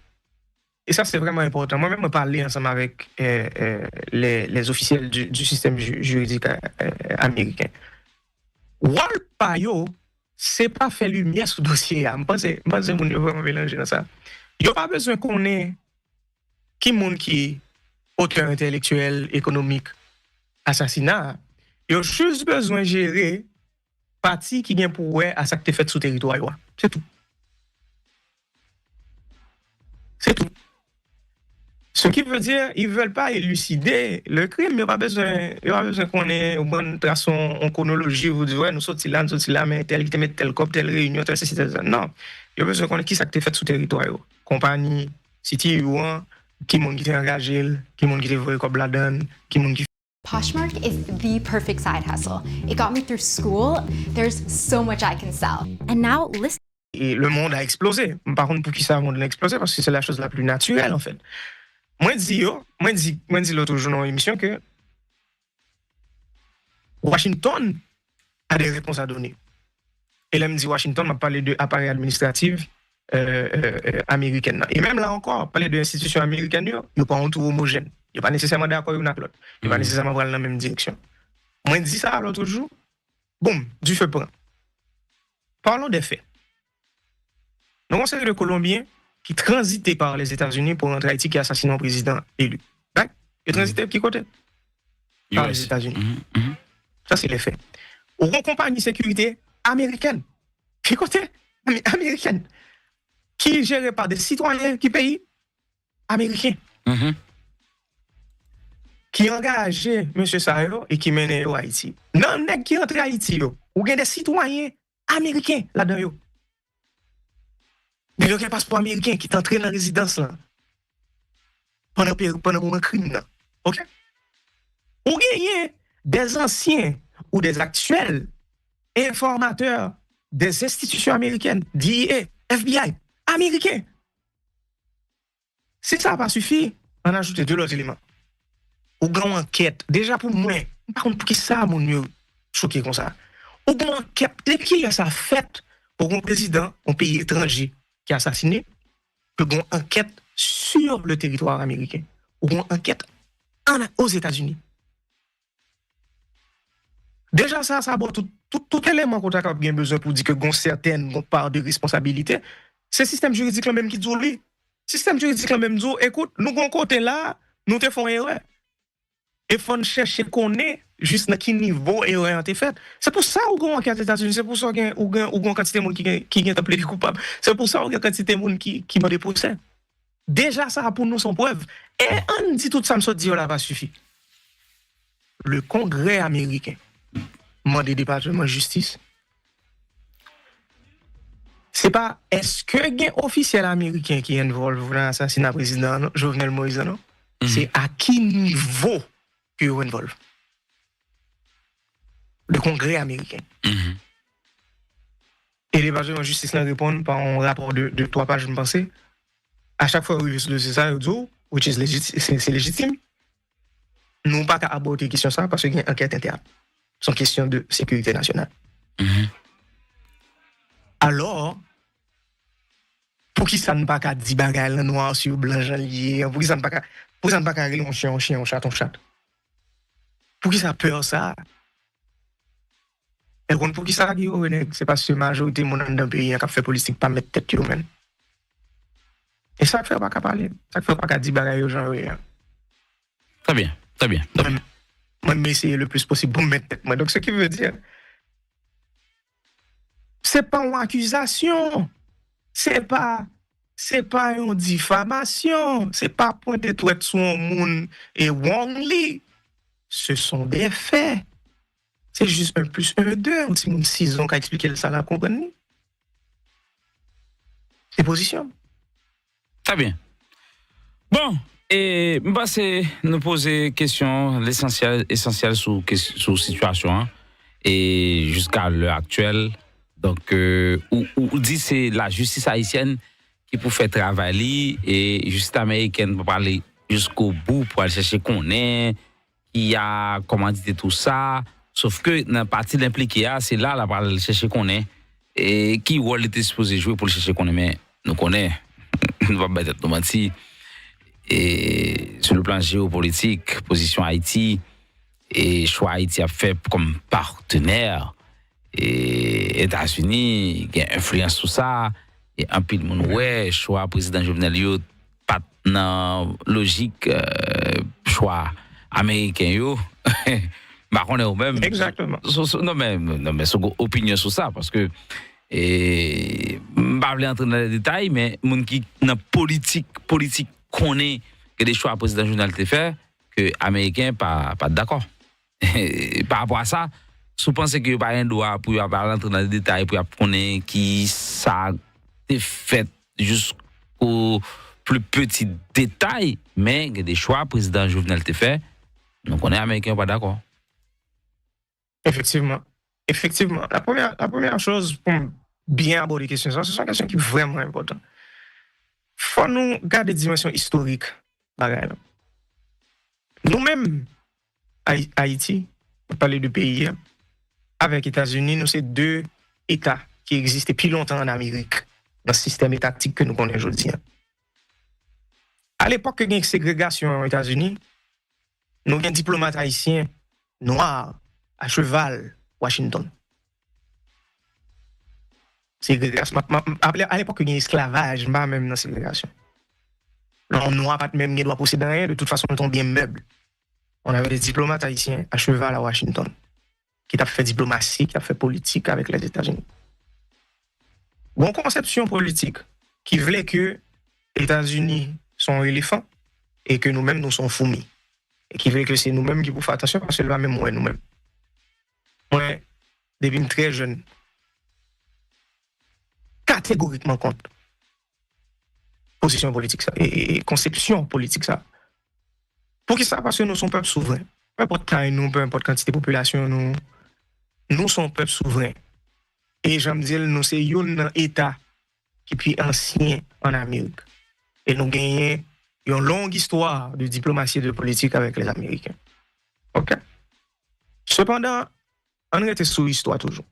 C: et ça, c'est vraiment important. Moi-même, je parlais ensemble avec les officiels du système juridique américain. Walpayo, c'est pas fait lumière sur le dossier. Je pense que vous ne vraiment mélanger dans ça. Il n'y a pas besoin qu'on ait qui monde qui auteur intellectuel, économique, assassinat. Il y a juste besoin de gérer parti qui vient pour à ça que tu fait sous territoire. C'est tout. C'est tout. Ce qui veut dire, ils veulent pas élucider le crime, il n'y a pas besoin qu'on ait une bonne traçon en chronologie, vous dites, ouais, nous sortis là, mais tel qui te met tel cop, telle réunion, tel ceci, tel ça. Non. Il y a besoin qu'on ait qui ça qui fait sous territoire. Compagnie, City U1, qui monde qui t'est engagé, qui monde qui t'est volé comme la donne, qui monde qui.
F: Poshmark is the perfect side hustle. It got me through school. There's so much I can sell. And now, listen.
C: Et le monde a explosé. Par contre, pour qui ça, le monde a explosé? Parce que c'est la chose la plus naturelle, en fait. Moi, je dis l'autre jour dans l'émission que Washington a des réponses à donner. Et là, me dit Washington m'a parlé de appareil administratif américaine. Et même là encore, parler de institutions américaines, il n'y a pas un tout homogène. Il n'y a pas nécessairement d'accord avec l'autre. Il n'y a pas nécessairement dans la même direction. Moi, je dis ça l'autre jour. Boum, du feu prend. Parlons des faits. Nous avons un série de Colombiens qui transitaient par les États-Unis pour rentrer à Haïti qui a assassiné un président élu. Right? Ils transitaient qui côté? Par les États-Unis. Ça, c'est les faits. Ou une compagnie de sécurité américaine. Qui côté? Américaine. Qui est gérée par des citoyens qui payent américains. Qui engagent M. Sayo et qui mène au Haïti. Non, nèg qui rentre à Haïti, ou bien des citoyens américains là-dedans. Mais il y a un passeport américain qui est entré dans la résidence là. Pendant un crime là. OK? Ou bien des anciens ou des actuels informateurs des institutions américaines, DIA, FBI, américains. Si ça n'a pas suffi, on a ajouté deux autres éléments. Ou grand enquête, déjà pour moi, par contre, pour qui ça, mon mieux choqué comme ça? Ou grand enquête, dès qu'il y a ça fait pour un président, un pays étranger qui a assassiné, que grand enquête sur le territoire américain, ou grand enquête aux États-Unis. Déjà, ça aborde tout élément qu'on a besoin pour dire que gon certaine part de responsabilité. C'est le système juridique là même qui dit lui. Le système juridique là même dit, écoute, nous gon côté là, nous te font erreur. Et faut chercher qu'on est juste dans quel niveau erreur a été faite. C'est pour ça qu'on a enquête aux États-Unis, c'est pour ça qu'on a quantité de monde qui est appelé coupable. C'est pour ça qu'on a quantité de monde qui m'a déposé. Déjà ça pour nous son preuve. Et on dit tout ça me dit là va suffire. Le Congrès américain demande au département de justice. C'est pas est-ce que il y a un officiel américain qui est involvé dans l'assassinat du président Jovenel Moïse, non? C'est à quel niveau que vous involve? Le Congrès américain. Et le département de justice répond par un rapport de 3 pages, je me pensais. À chaque fois, c'est ça, c'est légitime. Nous n'avons pas qu'à aborder la question ça parce qu'il y a une enquête interne. C'est une question de sécurité nationale. Alors, pour qui ça ne pas qu'à dire bagaille noir sur blanc lié, pour qui ça ne pas qu'à rire un chien, un chat, un chat. Pour qui ça peur ça? Et pour qui ça dit, c'est parce que la majorité de mon dans le pays qui fait politique pas mettre tête au même. Et ça ne fait pas qu'à parler. Ça ne fait pas qu'à dire bagaille aux gens.
B: Très bien, très bien.
C: Moi, je vais essayer le plus possible pour me mettre tête. Donc, ce qui veut dire, c'est pas une accusation, c'est pas une diffamation, c'est pas pointer tout sur un monde et wrongly. Ce sont des faits. C'est juste 1 + 1 = 2. Un petit monde 6 ans qui a expliqué ça, là, comprenez? C'est position.
B: Très bien. Bon. Et nous poser question essentielle sur situation hein, et jusqu'à l'heure actuelle. Donc, où dit c'est la justice haïtienne qui peut faire travailler et justice américaine pour parler jusqu'au bout pour aller chercher qu'on est, qui a commandité tout ça. Sauf que dans la partie impliquée, c'est là pour aller chercher qu'on est et qui rôle était supposé jouer pour chercher qu'on est, mais nous connaissons, nous va mettre nous mentir. Et sur le plan géopolitique, position Haïti et choix Haïti a fait comme partenaire et États-Unis qui a influence sur ça et un peu de monde ouais choix président Jovenel yo pas dans logique choix américain yo bah on est au même
C: exactement
B: non mais son opinion sur ça parce que et pas aller entrer dans les détails mais monde qui dans politique connaît que des choix président Jovenel te fait que américain pas d'accord. Par rapport à ça, si vous pensez que pas un droit pour rentrer dans les détails pour connaître qui ça est fait jusqu'au plus petit détail, mais que des choix président Jovenel te fait, donc on est américain pas d'accord.
C: Effectivement. La première chose pour bien aborder la question, c'est une question qui est vraiment importante. Il faut nous garder des dimensions historiques. Nous-mêmes, Haïti, on parle de pays, avec les États-Unis, nous sommes deux États qui existent depuis longtemps en Amérique, dans le système étatique que nous connaissons aujourd'hui. À l'époque qu'il y a une ségrégation aux États-Unis, nous avons un diplomate haïtien noir à cheval Washington. Ségrégation. À l'époque qu'il y a esclavage, pas même dans la ségrégation. On n'a pas même droit posséder rien, de toute façon, nous sommes bien meubles. On avait des diplomates haïtiens à cheval à Washington, qui ont fait diplomatie, qui ont fait politique avec les États-Unis. Bon conception politique qui voulait que les États-Unis sont éléphants et que nous-mêmes nous sommes fourmis. Et qui voulait que c'est nous-mêmes qui pouvons faire attention parce que là même moi nous-mêmes. Moi, depuis très jeune, catégoriquement contre position politique ça et conception politique ça. Pour qui ça? Parce que nous sommes peuple souverain. Peu importe taille nous, peu importe quantité de population nous sommes peuple souverain. Et j'aime dire nous c'est un État qui puis ancien en Amérique. Et nous gagnons une longue histoire de diplomatie et de politique avec les Américains. OK? Cependant, on reste sous l'histoire toujours.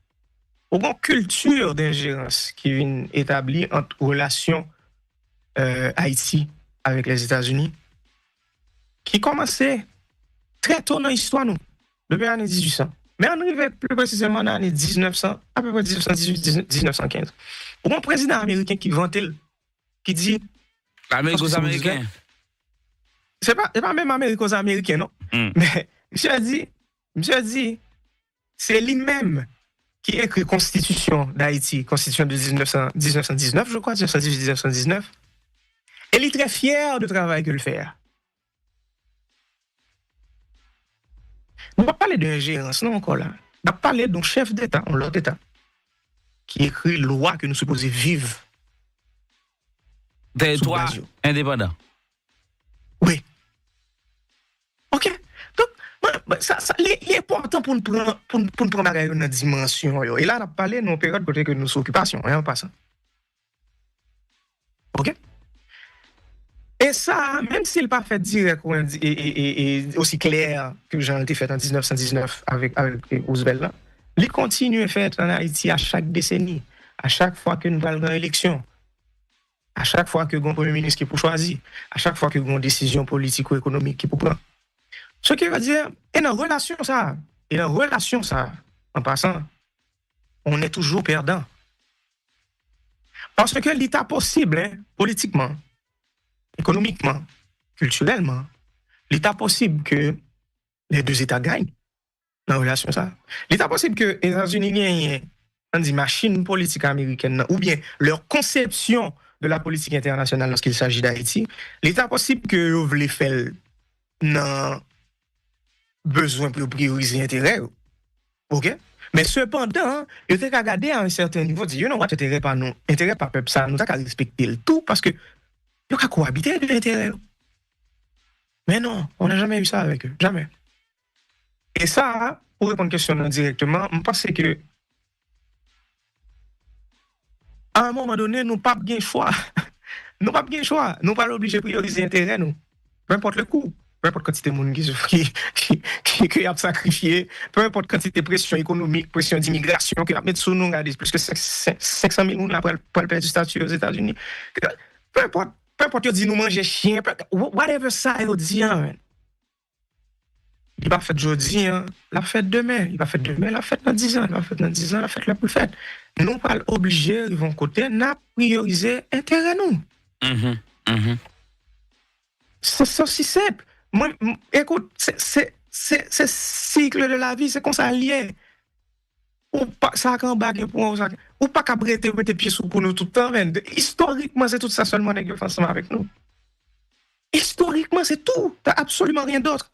C: Il y a une culture d'ingérence qui vient établie entre relations Haïti avec les États-Unis qui commençait très tôt dans l'histoire, nous, depuis l'année 1800. Mais on arrive plus précisément dans l'année 1900, à peu près 1918-1915. Il y a un président américain qui vantait, qui dit...
B: L'Amérique aux Américains.
C: C'est pas même Amérique aux Américains, non? Mais monsieur a dit, c'est lui-même qui écrit Constitution d'Haïti, Constitution de 1919, je crois, 1918-1919. Et il est très fier du travail qu'il fait. On va parler d'ingérence, non encore là. On va parler d'un chef d'État, un l'autre État, qui écrit loi que nous supposons vivre.
B: Territoire indépendant.
C: Oui. OK. Donc, ça il est important pour nous prendre une dimension. Et là, on a parlé d'une période côté que nous sommes occupation, rien pas ça. OK? Et ça, même s'il n'est pas fait direct et aussi clair que j'en ai fait en 1919 avec Roosevelt, il continue à faire en Haïti à chaque décennie, à chaque fois que nous allons dans l'élection, à chaque fois que nous avons un premier ministre qui peut choisir, à chaque fois que nous avons une décision politique ou économique qui peut prendre. Ce qui veut dire, et dans relation ça, en passant, on est toujours perdant. Parce que l'état possible, politiquement, économiquement, culturellement, l'état possible que les deux États gagnent dans la relation ça. L'état possible que les États-Unis gagnent une machine politique américaine ou bien leur conception de la politique internationale lorsqu'il s'agit d'Haïti, l'état possible que vous voulez faire dans besoin pour prioriser l'intérêt. OK? Mais cependant, vous avez regardé à un certain niveau, dire, non, intérêt pas nous, intérêt pas peuple ça, nous avons respecter le tout parce que ils ont cohabité avec l'intérêt. Mais non, on n'a jamais eu ça avec eux. Jamais. Et ça, pour répondre à la question directement, je pense que à un moment donné, nous n'avons pas bien choix. Nous n'avons pas bien choix. Nous ne sommes pas obligés de prioriser l'intérêt, nous. Peu importe le coût. Peu importe quantité de monde qui a sacrifié, peu importe quantité de pression économique, pression d'immigration, qui a mis sous nous, regardez, plus que 500 000 personnes pour le perdre du statut aux États-Unis. Peu importe, ils disent nous manger chien, whatever ça, ils disent, il va faire aujourd'hui, la fête demain, il va faire demain, la fête dans 10 ans, il va faire dans 10 ans, la fête la plus faite. Nous pas obligés, ils vont côté, n'a prioriser intérêt nous. C'est aussi simple. Moi, écoute, c'est cycle de la vie, c'est comme ça lié. Ou pas ça quand bague pour ça. Ou pas qu'à mettre pieds sous pour nous tout le temps. Historiquement, c'est tout ça seulement avec ensemble avec nous. Historiquement, c'est tout. T'as absolument rien d'autre.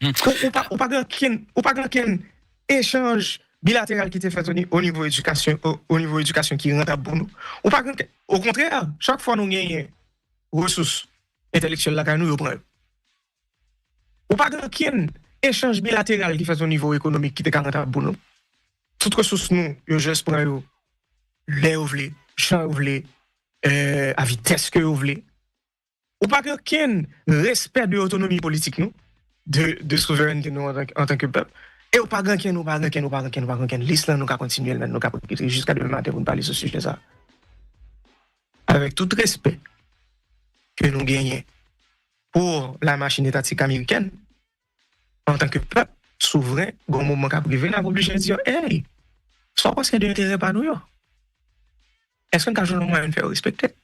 C: Ou pas aucun échange bilatéral qui était fait au niveau éducation, au niveau éducation qui est rentable pour nous. Ou pas au contraire, chaque fois nous gagnons ressources intellectuelles là, nous prenons. Ou pas aucun échange bilatéral qui fait au niveau économique qui est rentable pour nous. Toutes ressources nous, je juste prends les ouvlés, champs ouvlés, à vitesse que ouvlés. Ou pas aucun respect de l'autonomie politique nous, de souveraineté nous en tant que peuple. Et ou pas aucun l'islam nous a continué, nous a jusqu'à demain matin pour nous parler de ce sujet ça. Avec tout respect que nous gagnons pour la machine étatique américaine, en tant que peuple souverain, au moment où privé, nous avons obligé de dire, hey, soit parce qu'il y a de l'intérêt par nous. Est-ce qu'on a un moyen de faire respecter?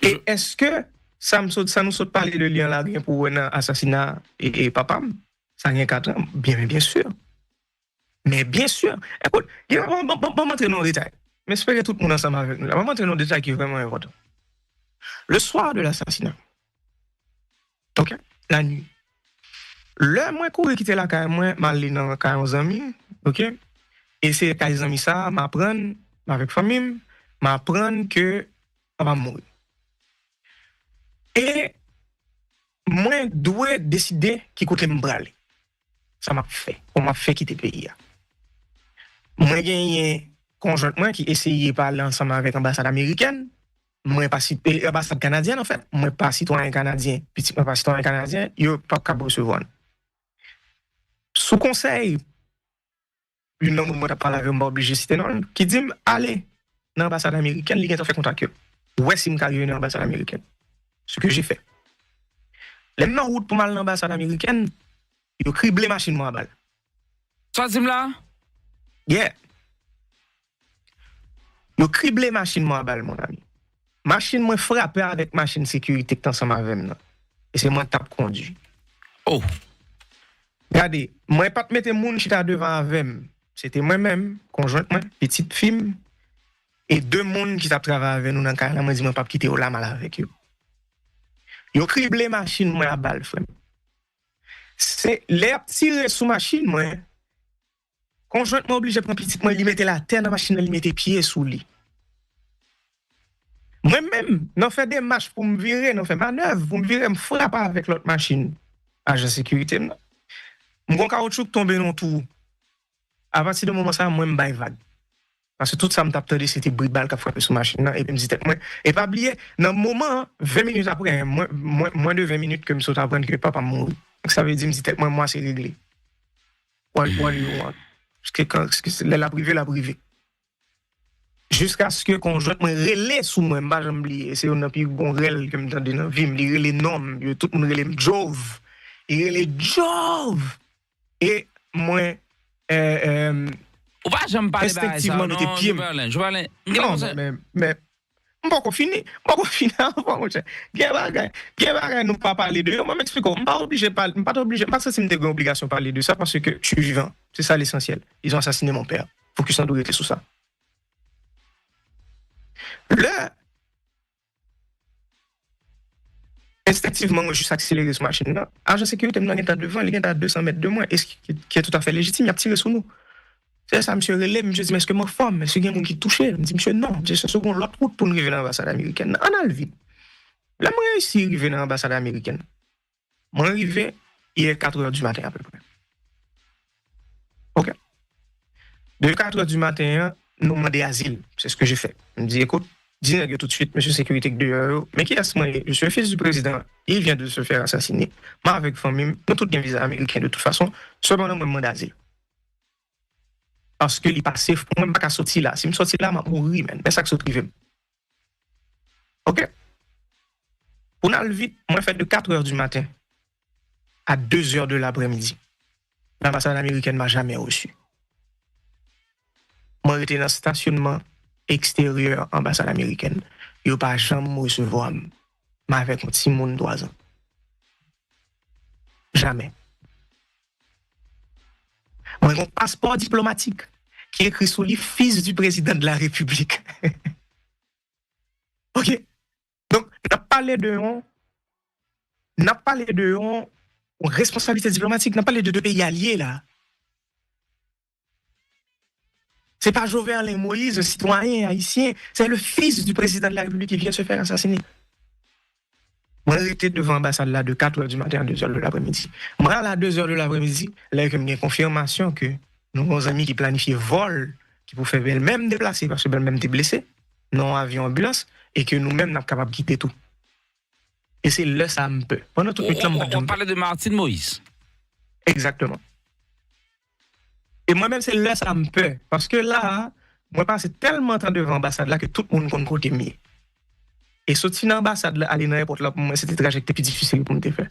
C: Et est-ce que ça nous saute parler de lien là pour un assassinat et papa? Ça vient 4 ans? Bien sûr. Mais bien sûr. Écoute, on va montrer nos détails. Mais j'espère que tout le monde ensemble avec nous. On va montrer nos détails qui est vraiment important. Le soir de l'assassinat. OK? La nuit. Le moins couru quitter la caille, moi, m'aller dans la caille aux amis. OK? Et c'est quand les amis ça, m'apprendre avec famille, m'apprendre que on va mourir. Et moi, dois décider qui côté me braler. Ça m'a fait. On m'a fait quitter le pays. Moi, j'ai conjointement qui essayait de parler ensemble avec l'ambassade américaine. Moi, pas l'ambassade canadienne, en fait. Moi, pas citoyen canadien. Puis, moi, pas citoyen canadien, il n'y a pas qu'à recevoir. Sous conseil, une homme qui a parlé avec moi, obligé de citer non, qui dit allez dans l'ambassade américaine, il a fait contact. Ouais, si je suis dans l'ambassade américaine. Ce que j'ai fait. Les mêmes routes pour mal dans l'ambassade américaine, ils ont criblé machine moi à balle.
B: Ça, c'est là?
C: Yeah. Ils ont criblé machine moi à balle, mon ami. Machine moi frappé avec machine sécurité qui est ensemble avec moi. Et c'est moi qui tape conduit.
B: Oh.
C: Regardez, moi pas te mettre moun chita devant avec moi. C'était moi-même, conjointement, petite fille, et 2 moun qui t'a travaillé avec nous dans le cas là, moi dis moi pas quitter la mal avec eux. Ils ont criblé machine moi à balle, frère. C'est les tirer sous machine moi. Conjointement obligé prendre petite moi, lui mettre la terre dans machine, lui mettre pied sous lui. Moi-même, non fait des marches pour me virer, non fait manœuvre pour me virer, me frapper avec l'autre machine. Agent sécurité. Mon caoutchouc tombe dans tout. À partir de moment ça, moi me baille vague. Parce que tout ça me tape de c'était bribal qui a frappé sur machine et puis me dit moi et pas oublier dans le moment 20 minutes après moins de 20 minutes que me saute apprendre que papa mourir. Ça veut dire me dit moi c'est réglé. What you want? Parce que la privée. Jusqu'à ce que conjointement relais sous moi pas jamais oublier c'est un plus bon rel que me tande dans vie me relais nom tout le monde relais Jove. Il relais Jove. Et moi
B: Ou pas j'aime pas
C: instinctivement mettre pied. Non mais on pas finir. Bien bagay nous pas parler de. Moi m'explique on pas obligé pas obligé parce que c'est une obligation de parler de ça parce que je suis vivant. C'est ça l'essentiel. Ils ont assassiné mon père. Focus en doit sur ça. Là instinctivement, moi, juste accéléré sur machine là. Agent sécurité, nous sommes devant, il est à 200 mètres de moi, et ce qui est tout à fait légitime, il a tiré sur nous. C'est ça, monsieur relève, monsieur dit, mais est-ce que moi, femme, est-ce qu'il y a quelqu'un qui touche? Je dis, monsieur, non, j'ai ce second l'autre route pour nous arriver dans l'ambassade américaine. On a le vide. Là, moi, ici, arrivé dans l'ambassade américaine. Moi, arrivé, il est 4h du matin à peu près. OK. De 4h du matin, nous demandons asile. C'est ce que j'ai fait. Je me dis, écoute, dis tout de suite, monsieur sécurité de mais qui est-ce moi? Je suis le fils du président. Il vient de se faire assassiner. Moi, avec famille, nous tous bien visa américain de toute façon. Cependant, moi, je demande asile. Parce que il passe, moi, je ne peux pas sortir là. Si je sortir là, je vais mourir, mais ça que c'est privé. OK? Pour aller vite, moi, je fais de 4h du matin à 2h de l'après-midi. L'ambassade américaine ne m'a jamais reçu. Moi, j'étais dans le stationnement extérieur ambassade américaine. Ils n'ont pas jamais recevoir mais avec un petit monde 3 ans. Jamais. Moi, j'ai un passeport diplomatique qui est écrit sur les fils du président de la République. OK? Donc, n'a parlé de responsabilité diplomatique, n'a parlé de deux pays alliés là. C'est pas Jovenel Moïse, un citoyen haïtien, c'est le fils du président de la République qui vient se faire assassiner. Moi, j'étais devant l'ambassade là de 4h du matin à 2h de l'après-midi. Moi, à 2h de l'après-midi, là, j'ai une confirmation que nos bons amis qui planifiaient vol, qui pouvaient faire même déplacer parce que même était blessé, non avion ambulance, et que nous-mêmes, nous sommes capables de quitter tout. Et c'est là ça me peut. Pendant tout le temps,
B: on parlait de Martine Moïse.
C: Exactement. Et moi-même, c'est là ça me peut. Parce que là, moi, je passe tellement de temps devant l'ambassade là que tout le monde compte côté mieux. Et sortir dans l'ambassade là, aller dans l'aéroport là, pour moi, c'était trajectoire plus difficile pour me faire.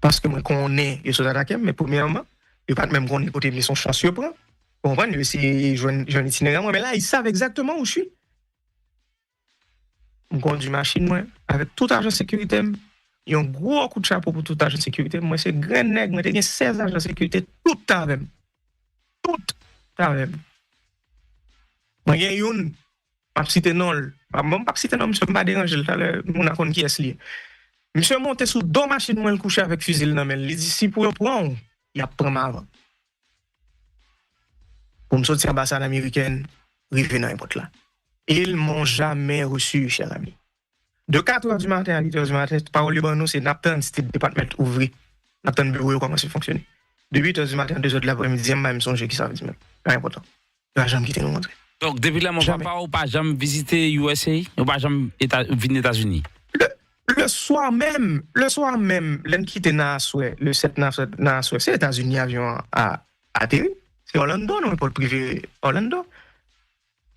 C: Parce que moi, connais les choses attaquées, mais premièrement, il n'y a pas même qu'on est côté de son chanceux pour. Vous comprenez? C'est un itinéraire, mais là, ils savent exactement où je suis. Je conduis machine, moi, avec tout agent de sécurité. Il y a un gros coup de chapeau pour tout agent de sécurité. Moi, c'est grand nègre, moi, j'ai 16 agents de sécurité, tout avec. Tout avec. Moi, il y a une, pas citer non, pas citer non, monsieur, pas déranger, mon account qui est lié. Monsieur monté sous deux machines, moi, le coucher avec fusil dans main. Il dit, si pour le prendre, il a pris avant. Pour me sortir à l'ambassade américaine, river dans n'importe là. Ils m'ont jamais reçu, cher ami. De 4h du matin à 8h du matin, parole de nous, c'est Napton, c'était le département ouvrier. Napton bureau, comment ça fonctionne. De 8h du matin à 2h de l'après-midi, je me songe qui ça veut dire même. Pas important. Je n'ai jamais quitté nous montrer.
B: Donc, depuis là, mon papa, ou pas jamais visité USA, ou pas jamais venir aux États-Unis?
C: Le soir même, l'un quitté le 7 Nassoué, c'est les États-Unis avion à atterrir. C'est Orlando, non, pas le privé Orlando.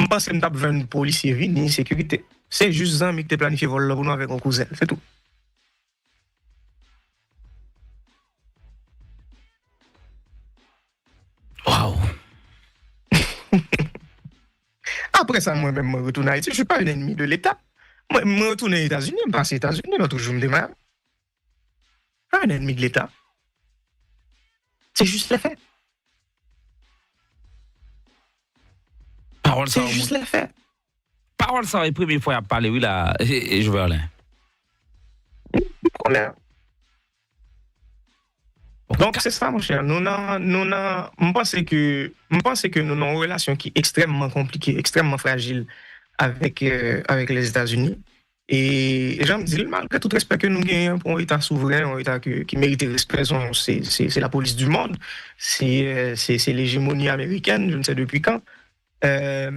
C: Je pense que je vais venir policier, ni sécurité. C'est juste un mec qui a planifié vol pour nous avec un cousin, c'est tout.
B: Waouh!
C: Après ça, moi-même, je retourne à Haïti. Je ne suis pas un ennemi de l'État. Moi, je retourne aux États-Unis, je passe aux États-Unis, je toujours me démarre. Pas un ennemi de l'État. C'est juste les faits. C'est juste les faits.
B: Parole ça, la première fois à parler, oui, là, et je veux aller.
C: Donc, c'est ça, mon cher. Je pense que nous avons une relation qui est extrêmement compliquée, extrêmement fragile avec les États-Unis. Et j'en dis, malgré tout respect que nous gagnons pour un État souverain, un État qui mérite respect, c'est la police du monde, c'est l'hégémonie américaine, je ne sais depuis quand. Mais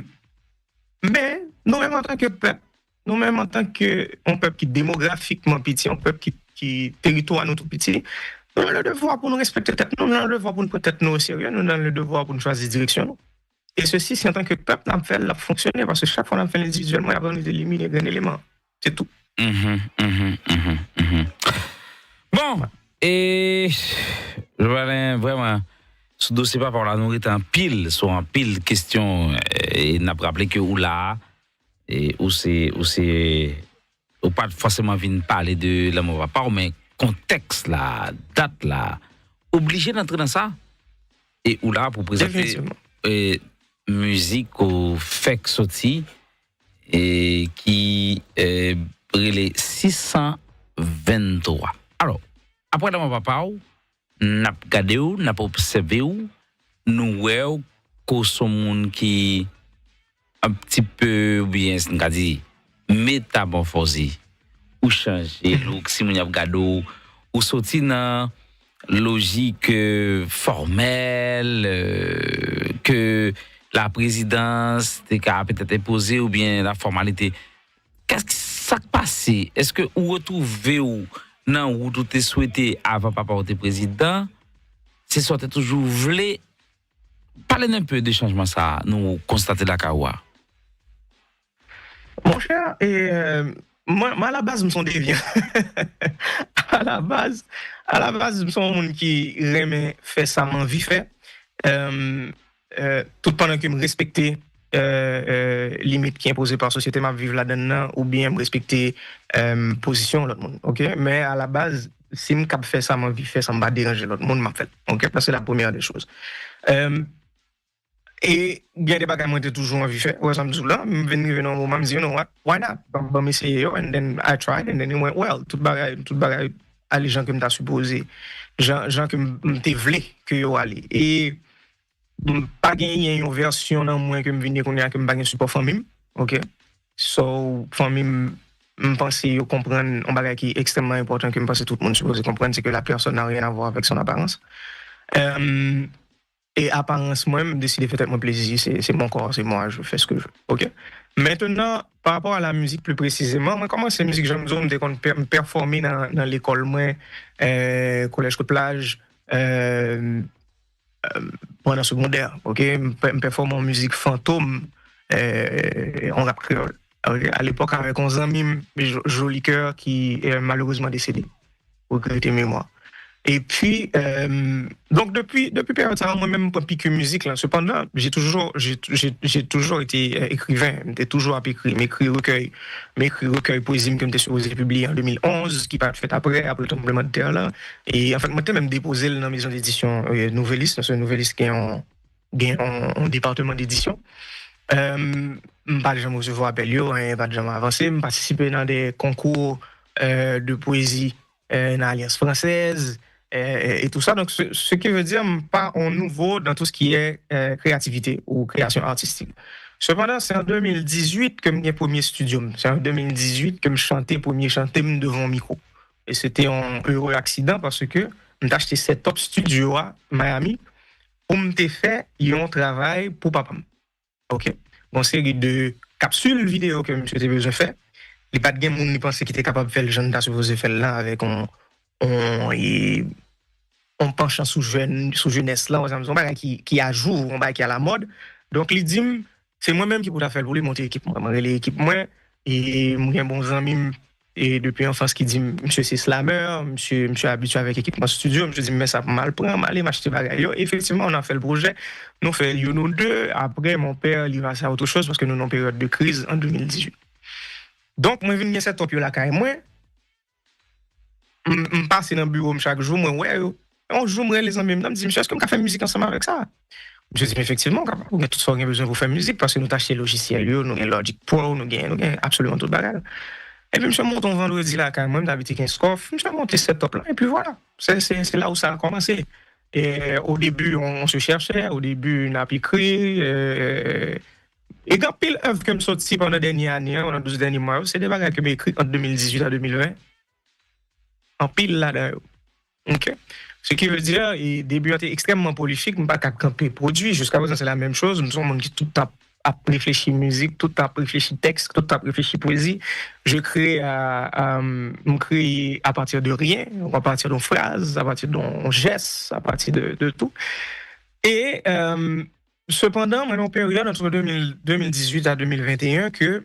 C: nous-mêmes en tant que peuple, nous-mêmes en tant qu'un peuple qui est démographiquement petit, un peuple qui territoire notre petit, nous avons le devoir pour nous respecter tête, nous avons le devoir pour nous prendre nous au sérieux, nous avons le devoir pour nous choisir direction. Et ceci, c'est en tant que peuple, nous avons fait la fonctionner, parce que chaque fois qu'on a fait individuellement, il y a besoin d'éliminer un élément. C'est tout.
B: Bon, et je vais aller vraiment. Ce dossier pas par la nourriture en pile, soit en pile question, et n'a pas rappelé que ou là, et ou pas forcément venir parler de la mauvaise part, mais contexte là, date là, obligé d'entrer dans ça, et ou là pour présenter musique au fait sorti, et qui brûlé 623. Alors, après la mauvaise part, n'a pas regardé ou n'a pas observé ou nous voyons que son monde qui un petit peu bien s'en dit métamorphosé ou changer look si mon y a regardé ou sorti dans logique formelle que la présidence était peut-être imposée ou bien la formalité. Qu'est-ce qui s'est passé? Est-ce que vous retrouvez ou non, ou tout est souhaité avant papa être président, c'est soit toujours voulu. Parlez un peu de changement ça, nous constatons la Kawa.
C: Mon cher, et moi à la base, je me sens déviant. à la base, je me sens un monde qui aime faire ça, m'envie faire. Tout pendant que me respecter limite qui est imposée par la société, m'a vivre là-dedans, ou bien me respecter position l'autre monde. OK? Mais à la base, si je fais ça, m'a vie fait ça, m'a déranger l'autre monde, m'a fait. OK? Ça, c'est la première des choses. Et bien des bagages moi j'ai toujours envie de faire. Ouais, ça me dit là, me venir dans un moment me dire, you know what, why not? Bon m'essayer and then I tried and then it went well. Tout bagages à les gens que m't'a supposé, gens que m'te vle que yo aller. Et pas gagner une version dans moi que me venir qu'on a que me pas support famille. OK? So famille me pense yo comprendre un bagage qui est extrêmement important que me pense tout le monde supposé comprendre, c'est que la personne n'a rien à voir avec son apparence. Et apparence, moi, je décide de faire mon plaisir, c'est mon corps, c'est moi, je fais ce que je veux. OK? Maintenant, par rapport à la musique plus précisément, moi, comment c'est la musique, j'aime bien me performer dans l'école, moi, collège de plage, pendant le secondaire, OK? Me performer en musique fantôme, en rap créole. À l'époque, avec 11 amis, Joli Cœur, qui est malheureusement décédé, au regretter mémoire. Et puis, donc depuis période ça, moi-même pas piqué musique là. Cependant, j'ai toujours été écrivain. J'étais toujours à écrire mes écrits recueils poésie que j'étais supposé publier en 2011, qui pas fait après le tremblement de terre là. Et en fait, moi j'étais même déposé dans la maison d'édition Nouvelliste, c'est un Nouvelliste qui est en département d'édition. Pas jamais recevoir appel yo, pas jamais avancé, participer dans des concours de poésie dans l'Alliance française. Et tout ça, donc ce qui veut dire pas en nouveau dans tout ce qui est créativité ou création artistique. Cependant, c'est en 2018 que j'ai premier studio. C'est en 2018 que je chantais devant un micro. Et c'était un heureux accident parce que j'ai acheté cette top studio à Miami pour me faire un travail pour papa. OK. Une série de capsules vidéo que monsieur avait besoin de faire. Les pas de game on pensait qu'il était capable de faire le jeune d'as supposé faire là avec on penche sous jeunesse là, on va qui à jour, on va qui à la mode. Donc il dit c'est moi-même qui pour faire pour lui monter l'équipe moi l'équipe moi et mon bon ami et depuis enfance qui dit monsieur c'est slammer, monsieur habitué avec équipe dans studio, je dis mais ça mal prendre aller m'acheter bagaille. Effectivement, on a fait le projet, nous fait nous deux, après mon père il va faire autre chose parce que nous sommes en période de crise en 2018. Donc moi venir cette top là quand moi me passer dans le bureau chaque jour moi ouais on joue moi les amis me dit monsieur est-ce qu'on peut faire musique ensemble avec ça? Je dis effectivement on a tout ça besoin pour faire musique parce que nous t'acheter logiciel nous avons Logic Pro nous avons absolument tout bagage. Et puis je monte un vendredi là quand même d'habitude 15 coffres, je monte cette top là et puis voilà, c'est là où ça a commencé. Et au début on se cherchait, au début on a écrit et quand pile œuvre que me sorti pendant dernière année, pendant 12 derniers mois, c'est des bagages que j'ai écrit en 2018 à 2020. En pile là-dedans. OK. Ce qui veut dire, le début était extrêmement prolifique, je ne pas camper produit. Jusqu'à présent, c'est la même chose. Nous sommes qui tout a réfléchi musique, tout a réfléchi texte, tout a réfléchi poésie. Je crée à partir de rien, à partir d'une phrase, à partir d'un geste, à partir de tout. Et cependant, maintenant, période entre 2018 à 2021, que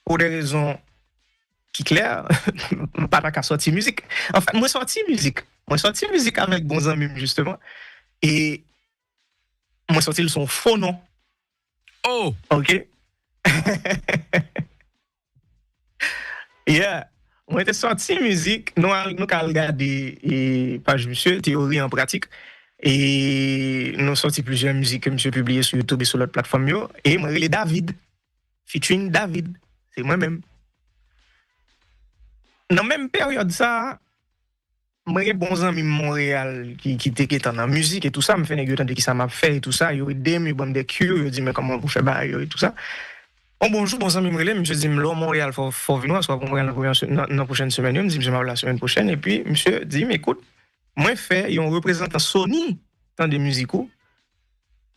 C: pour des raisons qui clair, pas qu'à sortir musique. En fait, moi sorti musique avec bons amis justement. Et moi sorti le son faux nom.
B: Oh,
C: OK. Yeah. Moi était sorti musique, nous avons regardé et page monsieur théorie en pratique et nous sorti plusieurs musiques que monsieur publié sur YouTube et sur l'autre plateforme yo et moi il est David featuring David, c'est moi-même. Dans la même période, ça, moi, j'ai bons amis de Montréal qui étaient dans la musique et tout ça, me fait négocier de qui ça m'a fait et tout ça. Ils ont aidé, ils ont des cures, ils ont dit, mais comment vous faites ça et tout ça. Bonjour, bons amis, je dis, Montréal, il faut venir, soit pour Montréal la prochaine semaine. Je me dis, je vais la semaine prochaine. Et puis, monsieur dit, mais écoute, moi, ils ont représenté Sony dans des musicaux.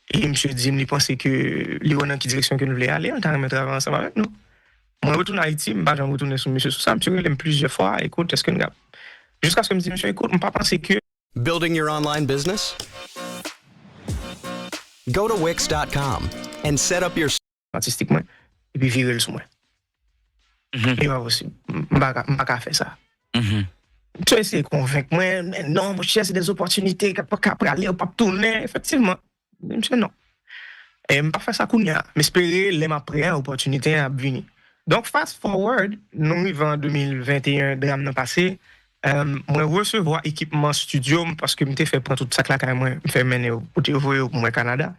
C: Et monsieur dit, il pensait que les dans qui direction que nous voulons aller, on carrément travailler ensemble avec nous. Moi, je retourne à Haïti, je vais retourner sur monsieur sur ça. Monsieur, il plusieurs fois. Écoute, est-ce que nous jusqu'à ce que je me dise, monsieur, écoute, je ne pas penser que.
G: Building your online business? Go to Wix.com and set up your.
C: Artistiquement, et puis virer le sous moi. Et pas possible. Je ne peux pas faire ça. Tu as essayé de convaincre moi, mais non, mon cher, c'est des opportunités qui ne peuvent pas aller, pas tourner. Effectivement. Monsieur, non. Et je ne peux pas faire ça, mais espérer les après opportunité à venir. Donc, fast forward, nous vivons en 2021, drame n'a passé, Moi recevoir équipement studio parce que m'était fait prendre tout ça là quand moi me fait mener pour te voyer pour moi Canada.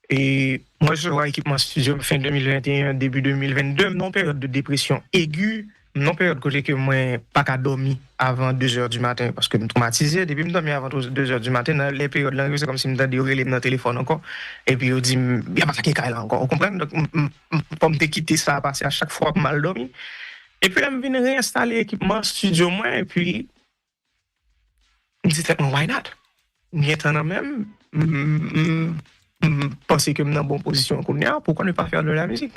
C: Et moi recevoir équipement studio fin 2021 début 2022 non période de dépression aiguë, non période que moi pas qu'à dormir avant 2h du matin parce que me traumatisé depuis me dormir avant 2h du matin dans les périodes là c'est comme si me tendait relé dans téléphone encore et puis on dit il y a pas ça qui est là encore vous comprenez donc pour me quitter ça passer à chaque fois mal dormi. Et puis là, je viens réinstaller l'équipement studio moi et puis je me dis why not? Maintenant même penser que je suis dans une bonne position pourquoi ne pas faire de la musique?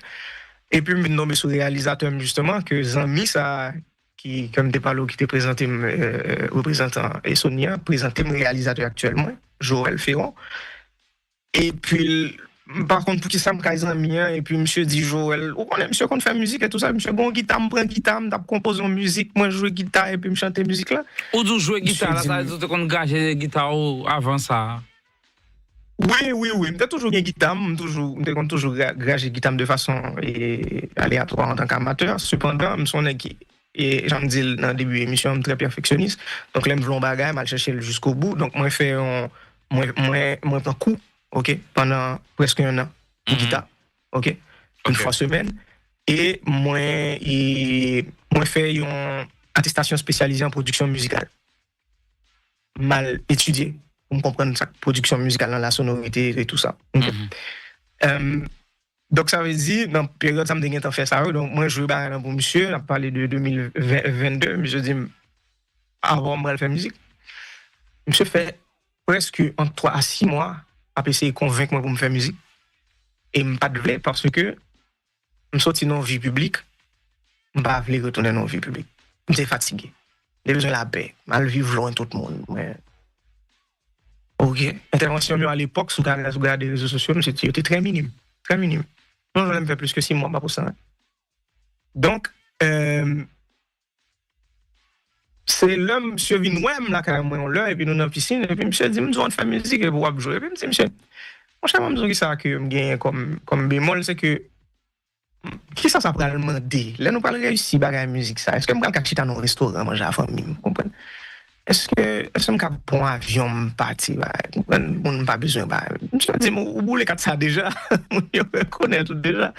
C: Et puis je me nomme sur réalisateur justement que Zami ça qui comme des parlé qui était présenté représentant et Sonia présenté mon réalisateur actuellement Joël Ferron. Et puis par contre, pour qui ça me casse en mien, et puis monsieur dit Joël, on est monsieur qu'on fait musique et tout ça, monsieur bon guitare, me prend guitare, me compose une musique, moi jouer guitare et puis me chanter musique là.
B: Ou tu jouer guitare là, ça veut dire qu'on gage guitare avant ça.
C: Oui, m'étais toujours une guitare, m'étais toujours gager guitare de façon aléatoire en tant qu'amateur, cependant, me sonne qui et j'en dis dans le début de l'émission, je suis très perfectionniste, donc là, je me bagaille, je chercher jusqu'au bout, donc moi, je fais un coup. OK, pendant presque un an, guitare, OK, une fois semaine. Et moi fais une attestation spécialisée en production musicale. Mal étudié, pour me comprendre ça, production musicale dans la sonorité et tout ça. Okay. Donc ça veut dire, dans la période, ça me dit que faire ça. Donc moi, je vais pour monsieur, on a parlé de 2022, monsieur dit, avant de faire musique. Monsieur fait presque entre 3 à 6 mois à essayer de convaincre moi pour me faire musique et me pas de vrai parce que je suis sorti dans la vie publique je pas voulu retourner dans la vie publique je suis fatigué j'ai besoin de la paix mal vivre loin de tout le monde mais ok intervention à l'époque sous les réseaux sociaux c'était très minime non je ne fais plus que 6 mois pas pour ça donc c'est l'homme, monsieur Vinouem, là, quand on l'a, et puis nous dans la piscine, et puis monsieur dit, nous allons faire musique, et pour jouer. Et puis monsieur, moi, je sais pas ça que je gagne comme bémol, c'est que, qui ça va le demander? Là, nous parlons réussir à la musique, ça. Est-ce que je vais chiter dans un restaurant, manger à la famille, vous comprenez? Est-ce que je vais prendre un avion, partir, on n'a pas besoin, monsieur dit, vous voulez que ça déjà, on connaît tout déjà.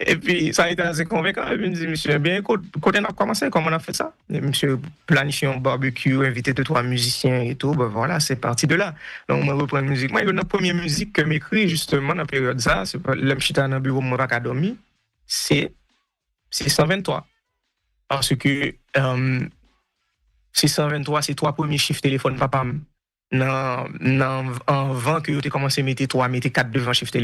C: Et puis, ça a été assez convaincant. Et puis, il me dit, monsieur, bien, quand on a commencé, comment on a fait ça? Et monsieur planifié un barbecue, invité 2-3 musiciens et tout. Ben voilà, c'est parti de là. Donc, on reprend la musique. Moi, la première musique que j'écris, justement, dans la période ça, c'est pas l'homme chita dans le bureau, moi, pas dormi, c'est 123. Parce que 623, c'est 3 premiers chiffres téléphone, papa. En 20 que tu as commencé à mettre 3, mettre 4 devant chiffre téléphone.